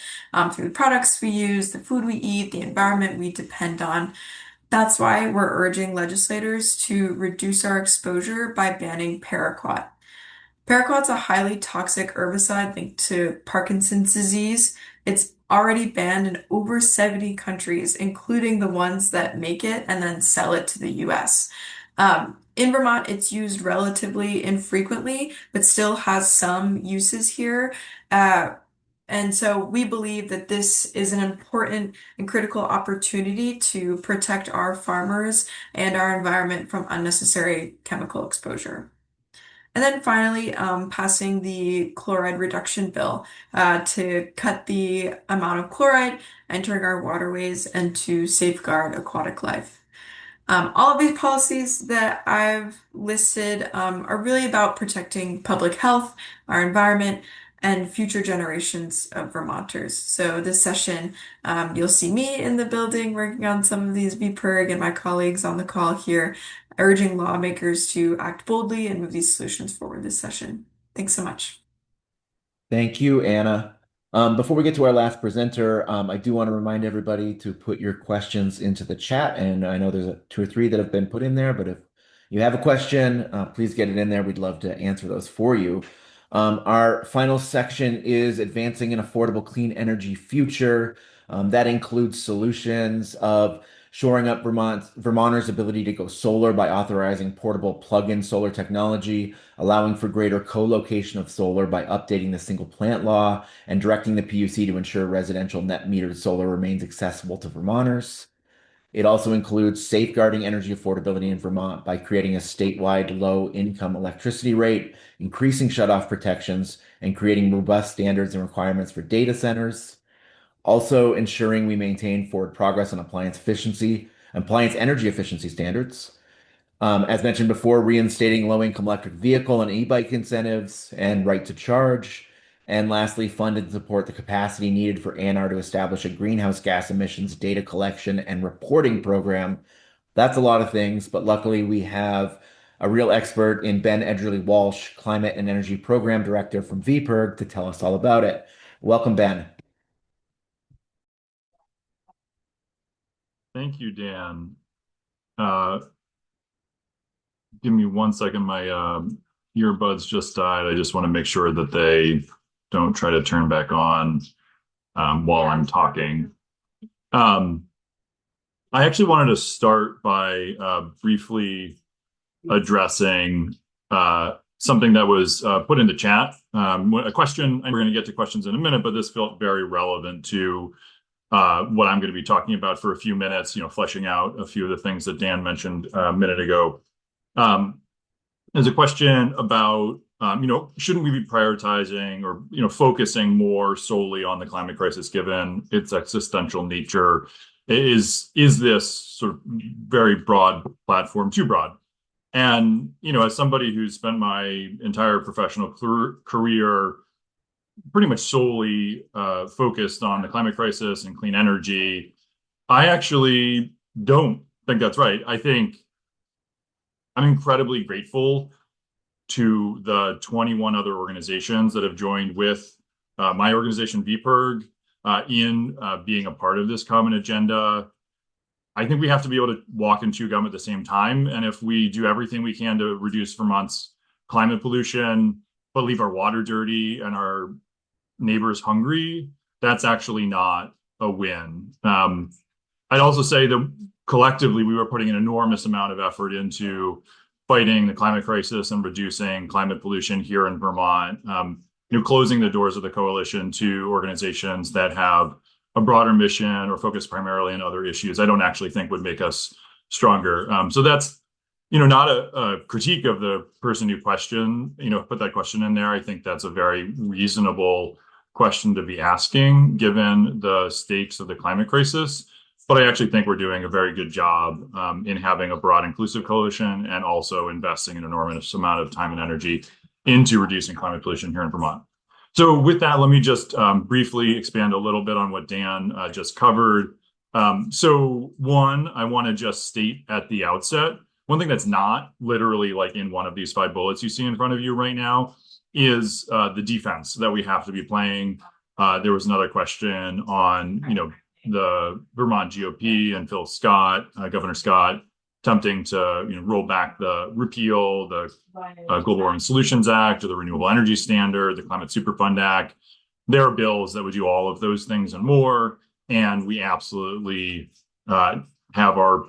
through the products we use, the food we eat, the environment we depend on. That's why we're urging legislators to reduce our exposure by banning paraquat. Paraquat's a highly toxic herbicide linked to Parkinson's disease. It's already banned in over 70 countries, including the ones that make it and then sell it to the US. In Vermont, it's used relatively infrequently, but still has some uses here. And so we believe that this is an important and critical opportunity to protect our farmers and our environment from unnecessary chemical exposure. And then finally, passing the chloride reduction bill to cut the amount of chloride entering our waterways and to safeguard aquatic life. All of these policies that I've listed are really about protecting public health, our environment, and future generations of Vermonters. So this session, you'll see me in the building working on some of these VPIRG and my colleagues on the call here, urging lawmakers to act boldly and move these solutions forward this session. Thanks so much. Thank you, Anna. Before we get to our last presenter, I do want to remind everybody to put your questions into the chat. And I know there's two or three that have been put in there, but if you have a question, please get it in there. We'd love to answer those for you. Our final section is advancing an affordable clean energy future. That includes solutions of shoring up Vermonters' ability to go solar by authorizing portable plug-in solar technology, allowing for greater co-location of solar by updating the single plant law, and directing the PUC to ensure residential net metered solar remains accessible to Vermonters. It also includes safeguarding energy affordability in Vermont by creating a statewide low-income electricity rate, increasing shutoff protections, and creating robust standards and requirements for data centers. Also ensuring we maintain forward progress on appliance energy efficiency standards. As mentioned before, reinstating low-income electric vehicle and e-bike incentives and right to charge. And lastly, fund and support the capacity needed for ANR to establish a greenhouse gas emissions data collection and reporting program. That's a lot of things, but luckily we have a real expert in Ben Edgerly Walsh, Climate and Energy Program Director from VPIRG, to tell us all about it. Welcome, Ben. Thank you, Dan. Give me 1 second. My earbuds just died. I just want to make sure that they don't try to turn back on while I'm talking. I actually wanted to start by briefly addressing something that was put in the chat. A question, and we're going to get to questions in a minute, but this felt very relevant to what I'm going to be talking about for a few minutes, fleshing out a few of the things that Dan mentioned a minute ago. There's a question about, shouldn't we be prioritizing or, focusing more solely on the climate crisis given its existential nature? Is this sort of very broad platform too broad? And, as somebody who's spent my entire professional career pretty much solely focused on the climate crisis and clean energy, I actually don't think that's right. I think I'm incredibly grateful to the 21 other organizations that have joined with my organization, VPIRG, in being a part of this common agenda. I think we have to be able to walk and chew gum at the same time. And if we do everything we can to reduce Vermont's climate pollution, but leave our water dirty and our neighbors hungry, that's actually not a win. I'd also say that collectively we were putting an enormous amount of effort into fighting the climate crisis and reducing climate pollution here in Vermont. Closing the doors of the coalition to organizations that have a broader mission or focus primarily on other issues, I don't actually think would make us stronger. So that's, not a critique of the person who put that question in there. I think that's a very reasonable question to be asking given the stakes of the climate crisis. But I actually think we're doing a very good job in having a broad, inclusive coalition and also investing an enormous amount of time and energy into reducing climate pollution here in Vermont. So with that, let me just briefly expand a little bit on what Dan just covered. So one, I want to just state at the outset, one thing that's not literally like in one of these 5 bullets you see in front of you right now is the defense that we have to be playing. There was another question on, the Vermont GOP and Phil Scott, Governor Scott, attempting to roll back repeal the Global Warming Solutions Act or the Renewable Energy Standard, the Climate Superfund Act. There are bills that would do all of those things and more, and we absolutely have our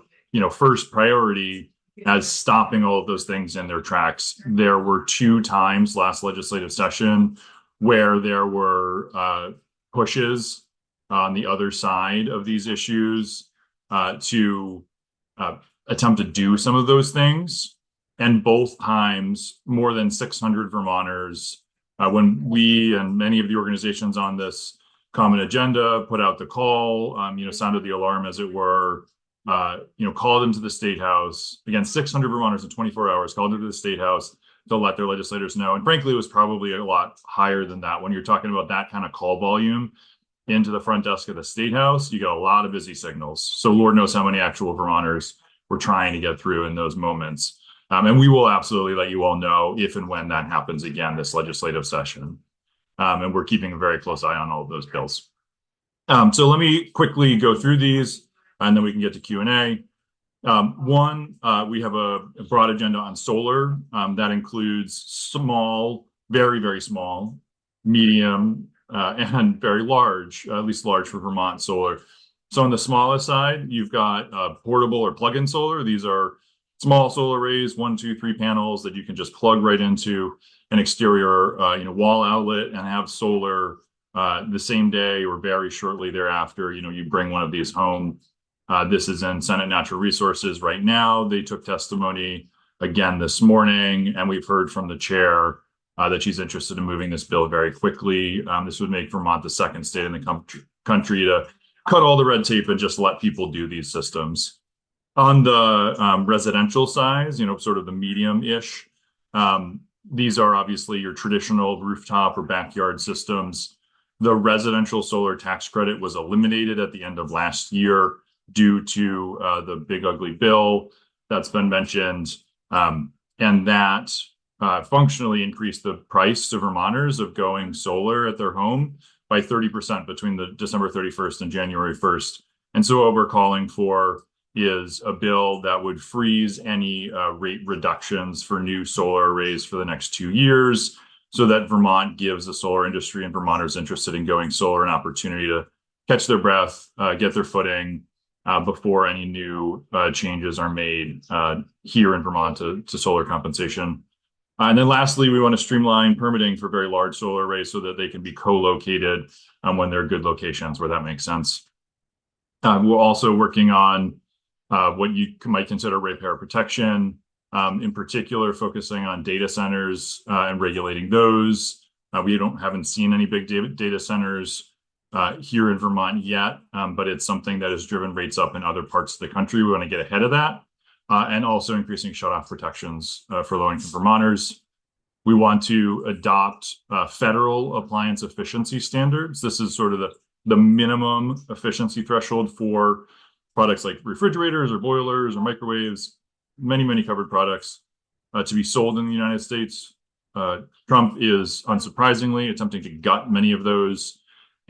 first priority as stopping all of those things in their tracks. There were 2 times last legislative session where there were pushes on the other side of these issues to attempt to do some of those things. And both times, more than 600 Vermonters, when we and many of the organizations on this common agenda put out the call, sounded the alarm, as it were, called into the State House. Again, 600 Vermonters in 24 hours called into the State House to let their legislators know. And frankly, it was probably a lot higher than that. When you're talking about that kind of call volume into the front desk of the State House, you get a lot of busy signals. So Lord knows how many actual Vermonters were trying to get through in those moments. And we will absolutely let you all know if and when that happens again this legislative session. And we're keeping a very close eye on all of those bills. So let me quickly go through these, and then we can get to Q&A. One, we have a broad agenda on solar that includes small, very, very small, medium, and very large, at least large for Vermont solar. So on the smallest side, you've got portable or plug-in solar. These are small solar arrays, 1, 2, 3 panels that you can just plug right into an exterior wall outlet and have solar the same day or very shortly thereafter. You bring one of these home. This is in Senate Natural Resources right now. They took testimony again this morning, and we've heard from the chair that she's interested in moving this bill very quickly. This would make Vermont the second state in the country to cut all the red tape and just let people do these systems. On the residential size, sort of the medium-ish, these are obviously your traditional rooftop or backyard systems. The residential solar tax credit was eliminated at the end of last year due to the big ugly bill that's been mentioned, and that functionally increased the price to Vermonters of going solar at their home by 30% between the December 31st and January 1st. And so what we're calling for is a bill that would freeze any rate reductions for new solar arrays for the next 2 years, so that Vermont gives the solar industry and Vermonters interested in going solar an opportunity to catch their breath, get their footing before any new changes are made here in Vermont to solar compensation. And then lastly, we want to streamline permitting for very large solar arrays so that they can be co-located when they're good locations where that makes sense. We're also working on what you might consider ratepayer protection, in particular focusing on data centers and regulating those. We haven't seen any big data centers here in Vermont yet, but it's something that has driven rates up in other parts of the country. We want to get ahead of that, and also increasing shutoff protections for low-income Vermonters. We want to adopt federal appliance efficiency standards. This is sort of the minimum efficiency threshold for products like refrigerators or boilers or microwaves, many covered products to be sold in the United States. Trump is unsurprisingly attempting to gut many of those.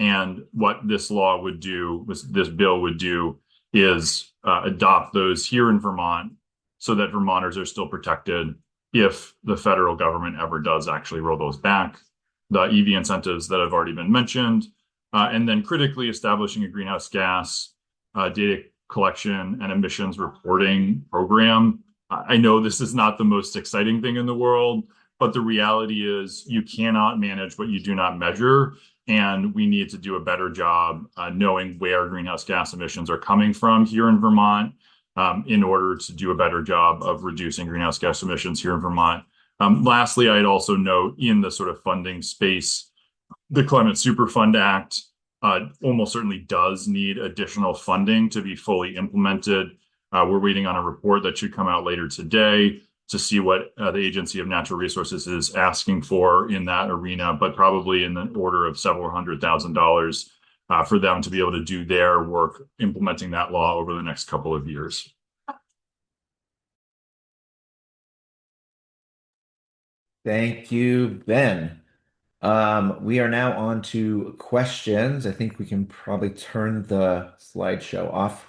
And what this law would do, this bill would do, is adopt those here in Vermont so that Vermonters are still protected if the federal government ever does actually roll those back. The EV incentives that have already been mentioned, and then critically establishing a greenhouse gas data collection and emissions reporting program. I know this is not the most exciting thing in the world, but the reality is you cannot manage what you do not measure. And we need to do a better job knowing where greenhouse gas emissions are coming from here in Vermont in order to do a better job of reducing greenhouse gas emissions here in Vermont. Lastly, I'd also note in the sort of funding space, the Climate Superfund Act almost certainly does need additional funding to be fully implemented. We're waiting on a report that should come out later today to see what the Agency of Natural Resources is asking for in that arena, but probably in the order of several $100,000 for them to be able to do their work implementing that law over the next couple of years. Thank you, Ben. We are now on to questions. I think we can probably turn the slideshow off.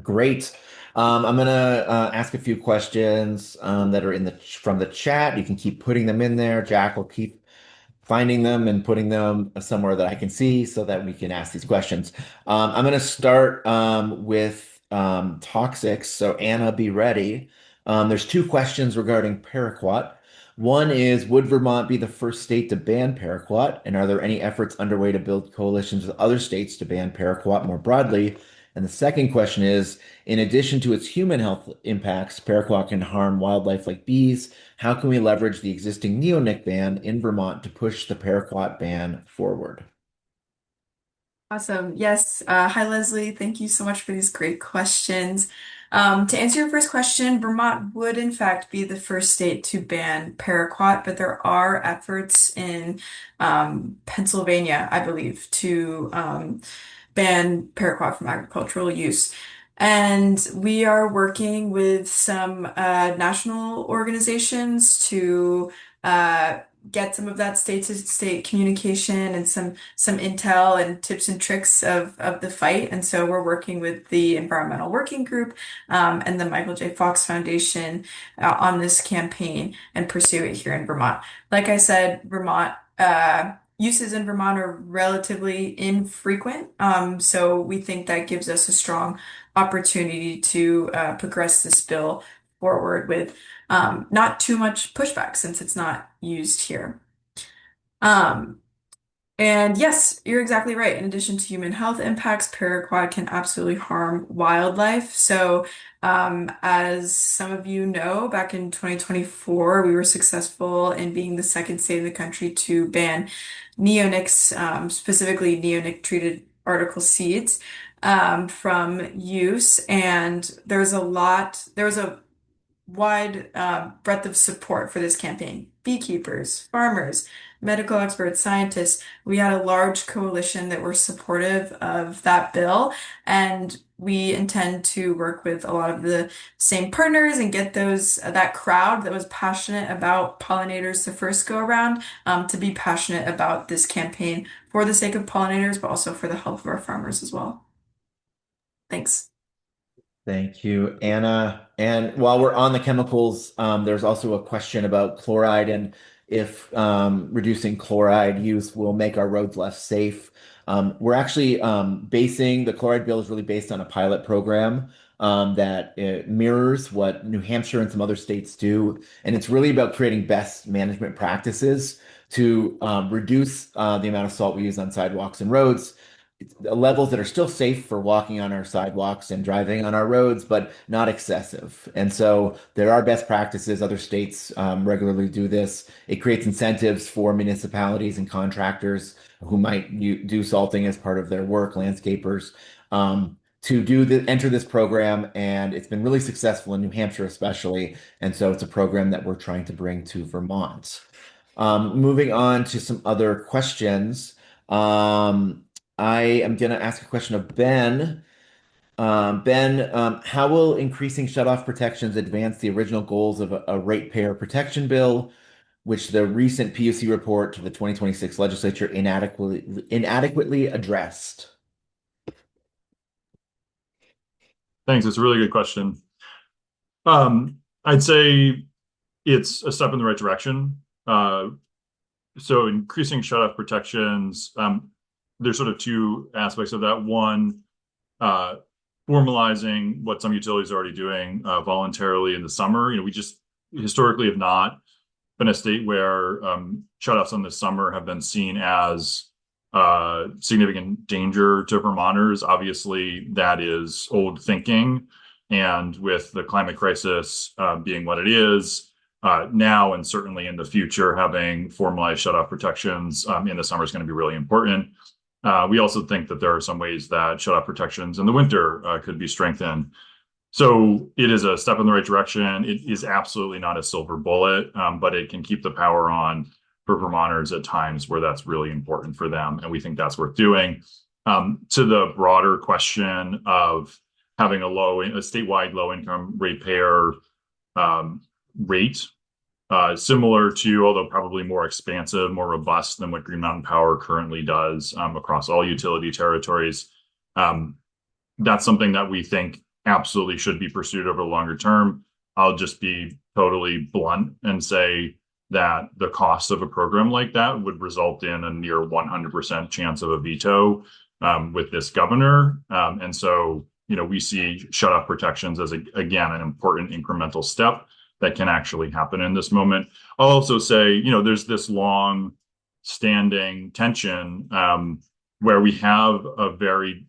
Great. I'm gonna ask a few questions that are from the chat. You can keep putting them in there. Jack will keep finding them and putting them somewhere that I can see so that we can ask these questions. I'm gonna start with toxics. So Anna, be ready. There's two questions regarding paraquat. One is, would Vermont be the first state to ban paraquat? And are there any efforts underway to build coalitions with other states to ban paraquat more broadly? And the second question is, in addition to its human health impacts, paraquat can harm wildlife like bees. How can we leverage the existing neonic ban in Vermont to push the paraquat ban forward? Awesome. Yes. Hi, Leslie. Thank you so much for these great questions. To answer your first question, Vermont would in fact be the first state to ban paraquat, but there are efforts in Pennsylvania, I believe, to ban paraquat from agricultural use. And we are working with some national organizations to get some of that state-to-state communication and some intel and tips and tricks of the fight. And so we're working with the Environmental Working Group and the Michael J. Fox Foundation on this campaign and pursue it here in Vermont. Like I said, uses in Vermont are relatively infrequent, so we think that gives us a strong opportunity to progress this bill forward with not too much pushback since it's not used here. And yes, you're exactly right. In addition to human health impacts, paraquat can absolutely harm wildlife. So, as some of you know, back in 2024, we were successful in being the second state in the country to ban neonics, specifically neonic treated article seeds, from use. And there was a wide breadth of support for this campaign. Beekeepers, farmers, medical experts, scientists. We had a large coalition that were supportive of that bill, and we intend to work with a lot of the same partners and get that crowd that was passionate about pollinators the first go around to be passionate about this campaign for the sake of pollinators, but also for the health of our farmers as well. Thanks. Thank you, Anna. And while we're on the chemicals, there's also a question about chloride and if reducing chloride use will make our roads less safe. We're actually basing the chloride bill is really based on a pilot program that mirrors what New Hampshire and some other states do. And it's really about creating best management practices to reduce the amount of salt we use on sidewalks and roads. Levels that are still safe for walking on our sidewalks and driving on our roads, but not excessive. And so there are best practices. Other states regularly do this. It creates incentives for municipalities and contractors who might do salting as part of their work, landscapers, to enter this program. And it's been really successful in New Hampshire, especially. And so it's a program that we're trying to bring to Vermont. Moving on to some other questions. I am going to ask a question of Ben. Ben, how will increasing shutoff protections advance the original goals of a ratepayer protection bill, which the recent PUC report to the 2026 legislature inadequately addressed? Thanks. It's a really good question. I'd say it's a step in the right direction. So increasing shutoff protections, there's sort of two aspects of that. One, formalizing what some utilities are already doing voluntarily in the summer. We just historically have not been a state where shutoffs in the summer have been seen as significant danger to Vermonters. Obviously, that is old thinking. And with the climate crisis being what it is now, and certainly in the future, having formalized shutoff protections in the summer is going to be really important. We also think that there are some ways that shutoff protections in the winter could be strengthened. So it is a step in the right direction. It is absolutely not a silver bullet, but it can keep the power on for Vermonters at times where that's really important for them. And we think that's worth doing. To the broader question of having a statewide low income ratepayer rate, similar to, although probably more expansive, more robust than what Green Mountain Power currently does across all utility territories. That's something that we think absolutely should be pursued over the longer term. I'll just be totally blunt and say that the cost of a program like that would result in a near 100% chance of a veto with this governor. And so, we see shutoff protections as, again, an important incremental step that can actually happen in this moment. I'll also say, there's this long standing tension where we have a very,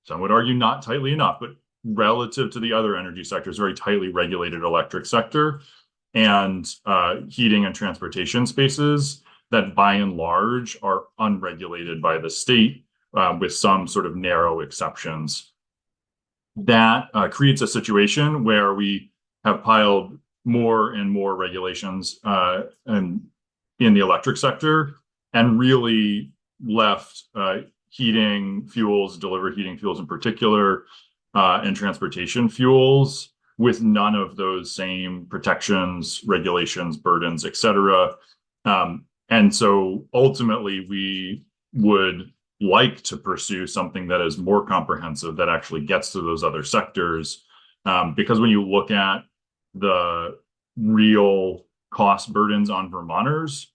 some would argue not tightly enough, but relative to the other energy sectors, very tightly regulated electric sector and heating and transportation spaces that by and large are unregulated by the state with some sort of narrow exceptions. That creates a situation where we have piled more and more regulations in the electric sector and really left heating fuels, delivered heating fuels in particular, and transportation fuels with none of those same protections, regulations, burdens, et cetera. And so ultimately, we would like to pursue something that is more comprehensive that actually gets to those other sectors. Because when you look at the real cost burdens on Vermonters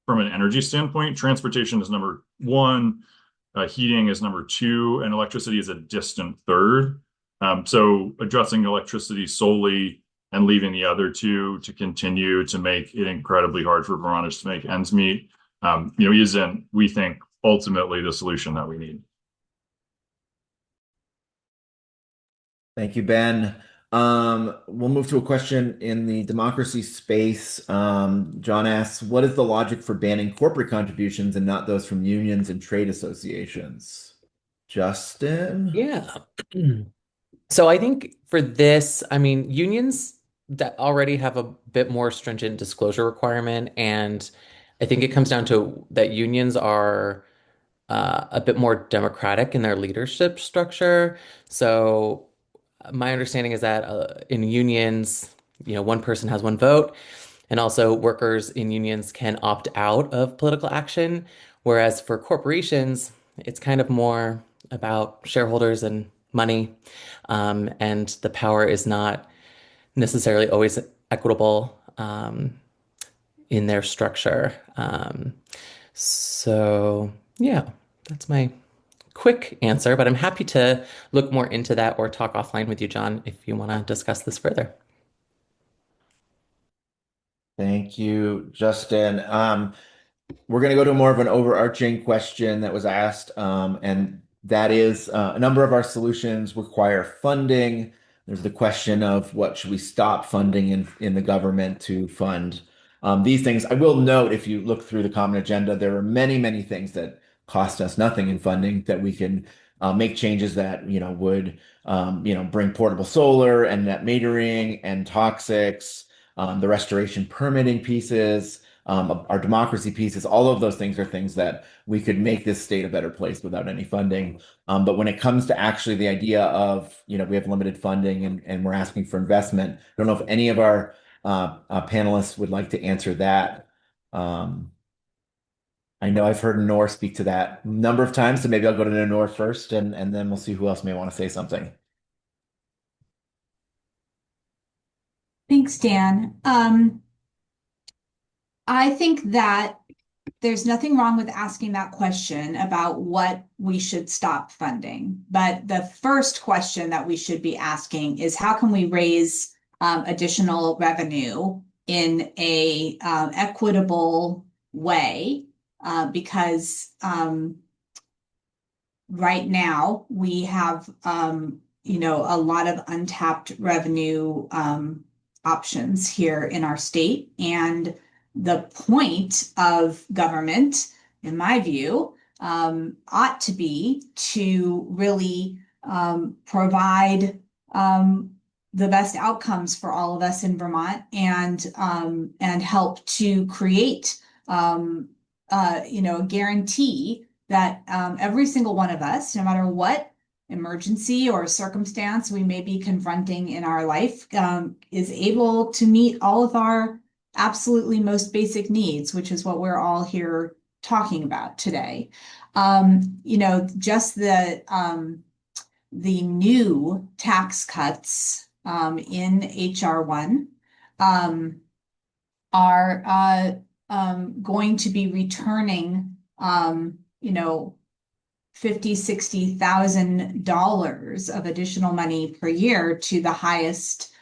from an energy standpoint, transportation is number one, heating is number two, and electricity is a distant third. So addressing electricity solely and leaving the other two to continue to make it incredibly hard for Vermonters to make ends meet, isn't, we think, ultimately the solution that we need. Thank you, Ben. We'll move to a question in the democracy space. John asks, what is the logic for banning corporate contributions and not those from unions and trade associations? Justin? Yeah. So I think for this, unions that already have a bit more stringent disclosure requirement, and I think it comes down to that unions are a bit more democratic in their leadership structure. So my understanding is that in unions, one person has one vote, and also workers in unions can opt out of political action. Whereas for corporations, it's kind of more about shareholders and money, and the power is not necessarily always equitable in their structure. So yeah, that's my quick answer, but I'm happy to look more into that or talk offline with you, John, if you want to discuss this further. Thank you, Justin. We're going to go to more of an overarching question that was asked, and that is a number of our solutions require funding. There's the question of what should we stop funding in the government to fund these things. I will note, if you look through the common agenda, there are many, many things that cost us nothing in funding that we can make changes that would bring portable solar and net metering and toxics, the restoration permitting pieces, our democracy pieces. All of those things are things that we could make this state a better place without any funding. But when it comes to actually the idea of we have limited funding and we're asking for investment, I don't know if any of our panelists would like to answer that. I know I've heard Noor speak to that a number of times, so maybe I'll go to Noor first, and then we'll see who else may want to say something. Thanks, Dan. I think that there's nothing wrong with asking that question about what we should stop funding. But the first question that we should be asking is how can we raise additional revenue in a equitable way? Because right now we have a lot of untapped revenue options here in our state, and the point of government, in my view, ought to be to really provide the best outcomes for all of us in Vermont, and help to create a guarantee that every single one of us, no matter what emergency or circumstance we may be confronting in our life, is able to meet all of our absolutely most basic needs, which is what we're all here talking about today. Just the new tax cuts in HR 1 are going to be returning $50,000-$60,000 of additional money per year to the highest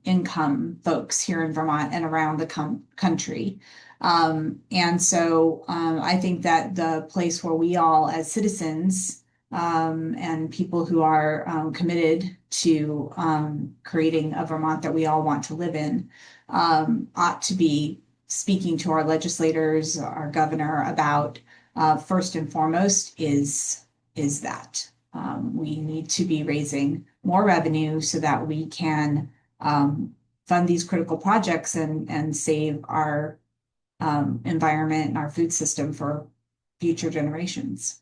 income folks here in Vermont and around the country. And so I think that the place where we all as citizens and people who are committed to creating a Vermont that we all want to live in ought to be speaking to our legislators, our governor, about first and foremost is that we need to be raising more revenue so that we can fund these critical projects and save our environment and our food system for future generations.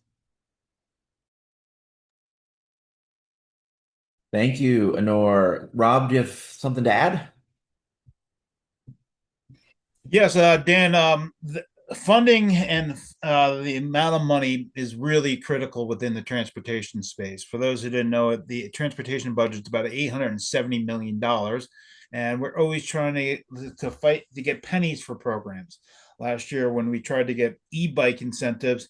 Thank you, Honor. Rob, do you have something to add? Yes, Dan, the funding and the amount of money is really critical within the transportation space. For those who didn't know it, the transportation budget is about $870 million, and we're always trying to fight to get pennies for programs. Last year, when we tried to get e-bike incentives,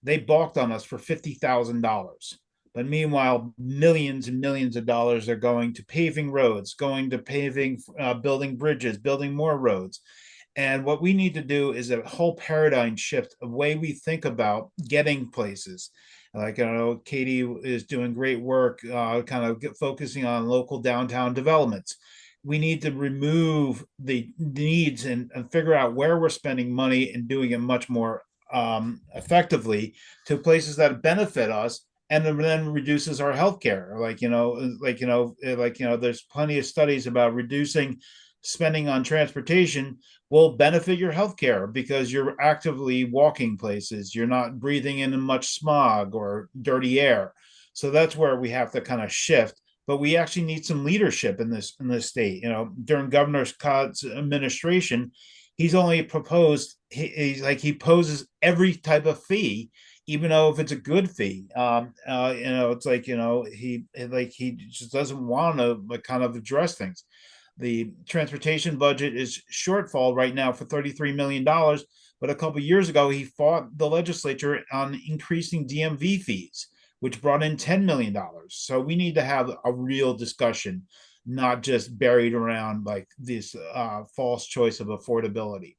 they balked on us for $50,000. But meanwhile, millions and millions of dollars are going to paving roads, going to paving, building bridges, building more roads. And what we need to do is a whole paradigm shift of way we think about getting places. Like, Katie is doing great work, focusing on local downtown developments. We need to remove the needs and figure out where we're spending money and doing it much more effectively to places that benefit us, and then reduces our healthcare. There's plenty of studies about reducing spending on transportation will benefit your healthcare because you're actively walking places. You're not breathing in much smog or dirty air. So that's where we have to kind of shift. But we actually need some leadership in this state. During Governor Scott's administration, he's only proposed he poses every type of fee, even though if it's a good fee. He just doesn't want to kind of address things. The transportation budget is shortfall right now for $33 million. But a couple of years ago, he fought the legislature on increasing DMV fees, which brought in $10 million. So we need to have a real discussion, not just buried around like this false choice of affordability.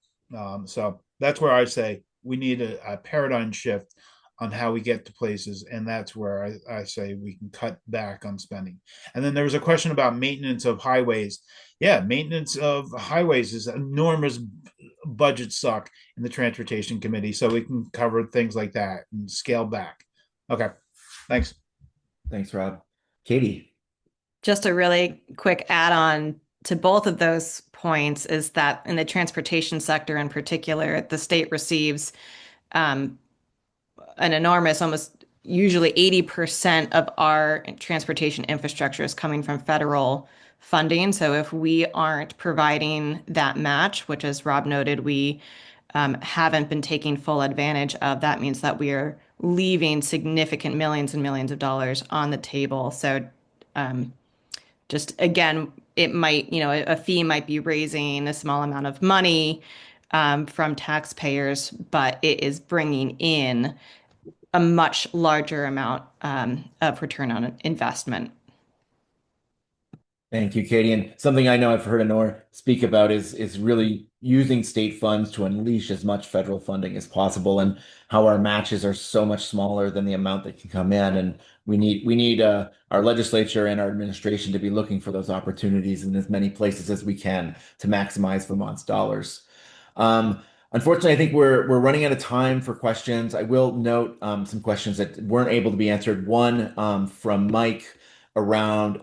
So that's where I say we need a paradigm shift on how we get to places. And that's where I say we can cut back on spending. And then there was a question about maintenance of highways. Yeah, maintenance of highways is an enormous budget suck in the transportation committee. So we can cover things like that and scale back. Okay, thanks. Thanks, Rob. Katie. Just a really quick add-on to both of those points is that in the transportation sector in particular, the state receives an enormous, almost usually 80% of our transportation infrastructure is coming from federal funding. So if we aren't providing that match, which as Rob noted, we haven't been taking full advantage of, that means that we are leaving significant millions and millions of dollars on the table. So just again, it might, a fee might be raising a small amount of money, from taxpayers, but it is bringing in a much larger amount of return on investment. Thank you, Katie. And something I know I've heard Honor speak about is really using state funds to unleash as much federal funding as possible, and how our matches are so much smaller than the amount that can come in. And we need our legislature and our administration to be looking for those opportunities in as many places as we can to maximize Vermont's dollars. Unfortunately, I think we're running out of time for questions. I will note some questions that weren't able to be answered. One from Mike around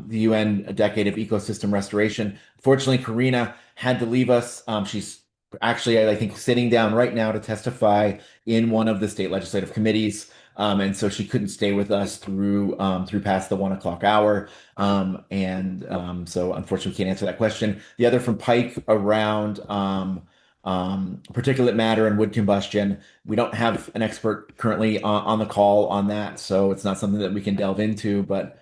the UN Decade of Ecosystem Restoration. Fortunately, Karina had to leave us. She's actually, I think, sitting down right now to testify in one of the state legislative committees. And so she couldn't stay with us through past the 1 o'clock hour. So unfortunately, we can't answer that question. The other from Pike around particulate matter and wood combustion. We don't have an expert currently on the call on that, so it's not something that we can delve into, but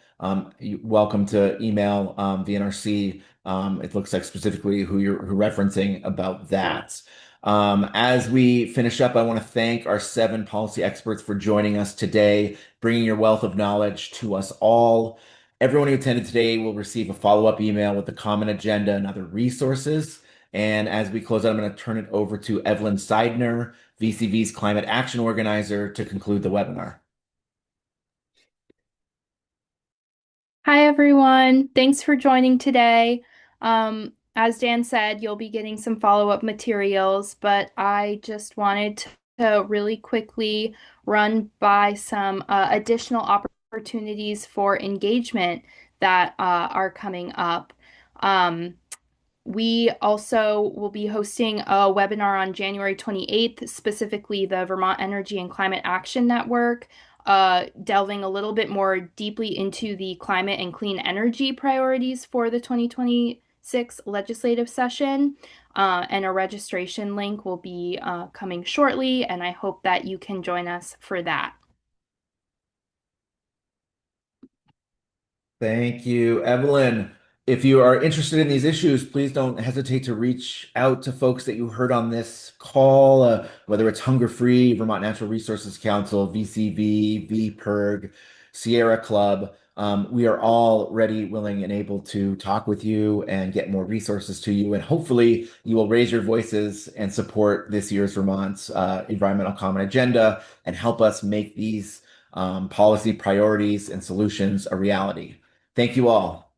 you're welcome to email the NRC. It looks like specifically who you're referencing about that. As we finish up, I want to thank our 7 policy experts for joining us today, bringing your wealth of knowledge to us all. Everyone who attended today will receive a follow-up email with the common agenda and other resources. And as we close out, I'm going to turn it over to Evelyn Seidner, VCV's Climate Action Organizer, to conclude the webinar. Hi, everyone. Thanks for joining today. As Dan said, you'll be getting some follow-up materials, but I just wanted to really quickly run by some additional opportunities for engagement that are coming up. We also will be hosting a webinar on January 28th, specifically the Vermont Energy and Climate Action Network, delving a little bit more deeply into the climate and clean energy priorities for the 2026 legislative session. And a registration link will be coming shortly, and I hope that you can join us for that. Thank you, Evelyn. If you are interested in these issues, please don't hesitate to reach out to folks that you heard on this call, whether it's Hunger Free, Vermont Natural Resources Council, VCV, VPIRG, Sierra Club. We are all ready, willing, and able to talk with you and get more resources to you. And hopefully you will raise your voices and support this year's Vermont's Environmental Common Agenda and help us make these policy priorities and solutions a reality. Thank you all.